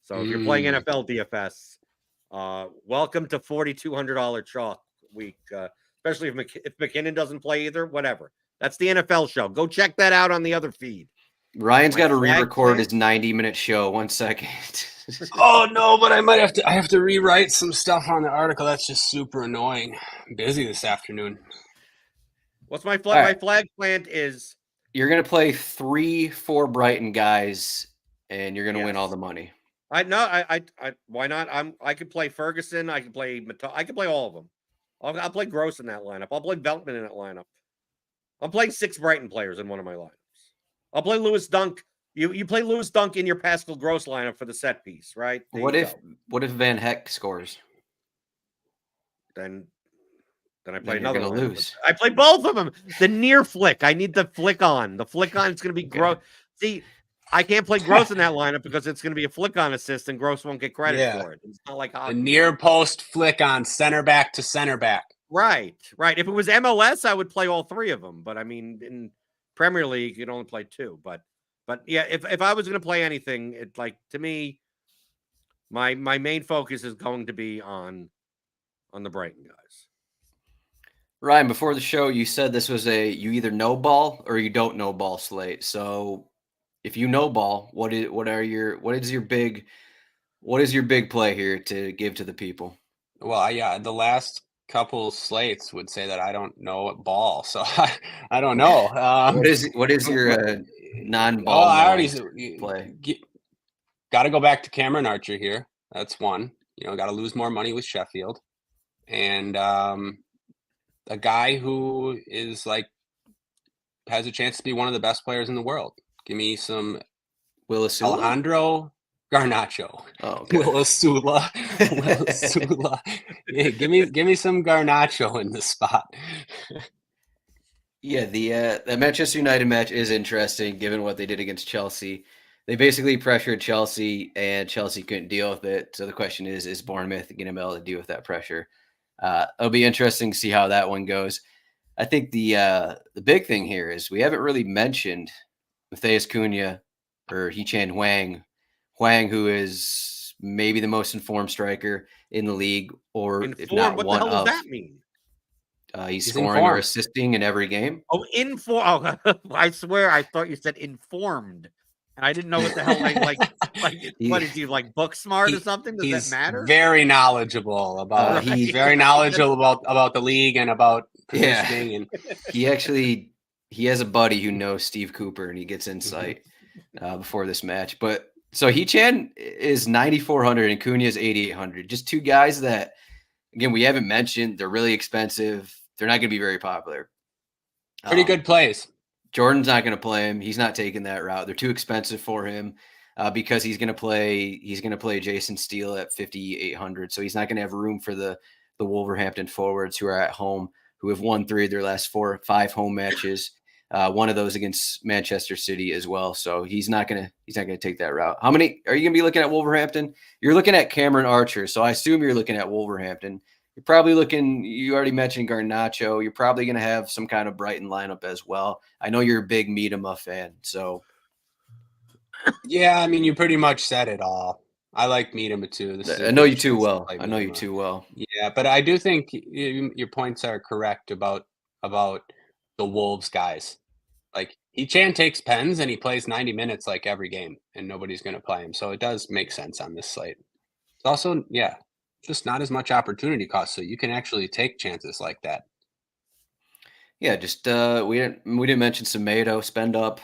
So if you're playing NFL DFS, welcome to $4,200 chalk week. Especially if McKinnon doesn't play either, whatever. That's the NFL show. Go check that out on the other feed. Ryan's got to re-record his 90-minute show. 1 second. Oh no, but I have to rewrite some stuff on the article. That's just super annoying. I'm busy this afternoon. What's my flag? My flag plant is you're gonna play 3-4 Brighton guys, and you're gonna win all the money. I why not? I could play Ferguson. I could play all of them. I'll play Gross in that lineup. I'll play Veltman in that lineup. I'm playing 6 Brighton players in one of my lineups. I'll play Lewis Dunk. You play Lewis Dunk in your Pascal Gross lineup for the set piece, right? What if Van Heck scores? Then I play another one. Lose. I play both of them. The near flick. I need the flick on. The flick on. It's going to be Gross. See, I can't play Gross in that lineup because it's going to be a flick on assist, and Gross won't get credit for it. It's not like a near post flick on center back to center back. Right. If it was MLS, I would play all 3 of them. But I mean, in Premier League, you'd only play 2. But yeah, if I was going to play anything, it to me, my main focus is going to be on the Brighton guys. Ryan, before the show, you said this was you either know ball or you don't know ball slate. So if you know ball, what is your big play here to give to the people? Well, yeah, the last couple slates would say that I don't know ball, so I don't know. What is your non-ball I already play? Got to go back to Cameron Archer here. That's one. Got to lose more money with Sheffield, and a guy who is has a chance to be one of the best players in the world. Give me some Alejandro Garnacho. Oh, okay. Willisula. Yeah, give me some Garnacho in this spot. Yeah, the Manchester United match is interesting given what they did against Chelsea. They basically pressured Chelsea, and Chelsea couldn't deal with it. So the question is Bournemouth going to be able to deal with that pressure? It'll be interesting to see how that one goes. I think the big thing here is we haven't really mentioned Matheus Cunha or Hee-Chan Hwang, who is maybe the most informed striker in the league, or if not what one the hell of. does that mean? He's scoring or assisting in every game. Oh, I swear I thought you said informed. And I didn't know what the hell what is he like book smart or something? Does that matter? Very knowledgeable about he's very knowledgeable about the league and about positioning. And he has a buddy who knows Steve Cooper, and he gets insight before this match. But so Hee-Chan is 9,400 and Cunha is 8,800. Just two guys that, again, we haven't mentioned. They're really expensive. They're not going to be very popular. Pretty good plays. Jordan's not going to play him. He's not taking that route. They're too expensive for him because he's going to play Jason Steele at 5,800. So he's not going to have room for the Wolverhampton forwards who are at home, who have won 3 of their last 4 or 5 home matches. One of those against Manchester City as well. So he's not going to take that route. How many are you going to be looking at Wolverhampton? You're looking at Cameron Archer. So I assume you're looking at Wolverhampton. You're probably looking, you already mentioned Garnacho. You're probably going to have some kind of Brighton lineup as well. I know you're a big Miedema fan, so. Yeah, I mean, you pretty much said it all. I like Miedema too. I know you too well. Yeah, but I do think your points are correct about the Wolves guys. Like, Hee-Chan takes pens and he plays 90 minutes like every game, and nobody's going to play him. So it does make sense on this slate. It's also, just not as much opportunity cost, so you can actually take chances like that. Yeah, just we didn't mention Semedo. Spend up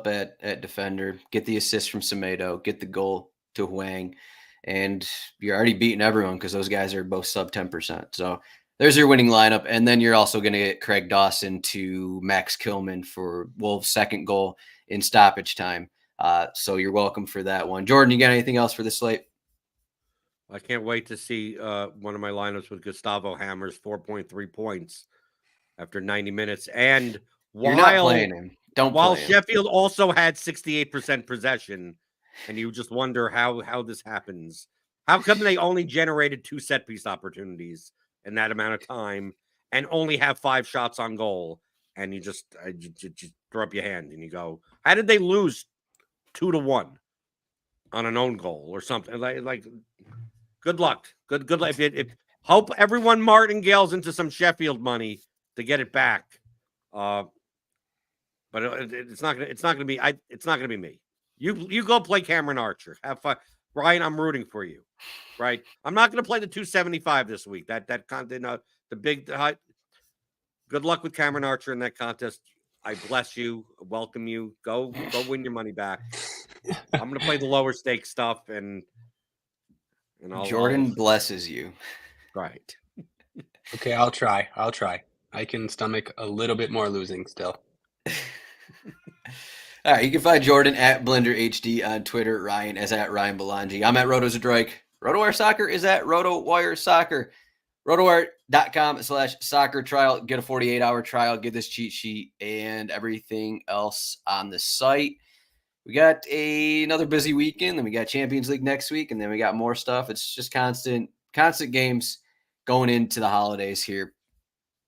at defender, get the assist from Semedo, get the goal to Huang, and you're already beating everyone because those guys are both sub 10%. So there's your winning lineup, and then you're also going to get Craig Dawson to Max Kilman for Wolves' second goal in stoppage time. So you're welcome for that one. Jordan, you got anything else for this slate? I can't wait to see one of my lineups with Gustavo Hammers 4.3 points after 90 minutes. And you're not playing him. While Sheffield also had 68% possession, and you just wonder how this happens. How come they only generated 2 set-piece opportunities in that amount of time and only have 5 shots on goal? And you just throw up your hand and you go, how did they lose 2-1 on an own goal or something? Like good luck. Good luck. If hope everyone martingales into some Sheffield money to get it back. But it's not gonna be me. You go play Cameron Archer. Have fun, Ryan. I'm rooting for you. Right. I'm not gonna play the 275 this week. That content, the big high. Good luck with Cameron Archer in that contest. I bless you. Welcome you. Go win your money back. I'm gonna play the lower stake stuff and Jordan blesses you. Right. Okay, I'll try. I can stomach a little bit more losing still. All right, you can find Jordan at Blender HD on Twitter. Ryan is at Ryan Belongi. I'm at Zdroik. RotoWire Soccer is at RotoWire Soccer. RotoWire.com/soccer trial. Get a 48-hour trial. Get this cheat sheet and everything else on the site. We got another busy weekend. Then we got Champions League next week, and then we got more stuff. It's just constant games going into the holidays here.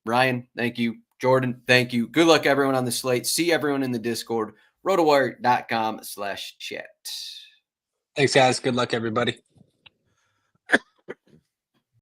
Ryan, thank you. Jordan, thank you. Good luck, everyone on the slate. See everyone in the Discord. RotoWire.com/chat. Thanks, guys. Good luck, everybody.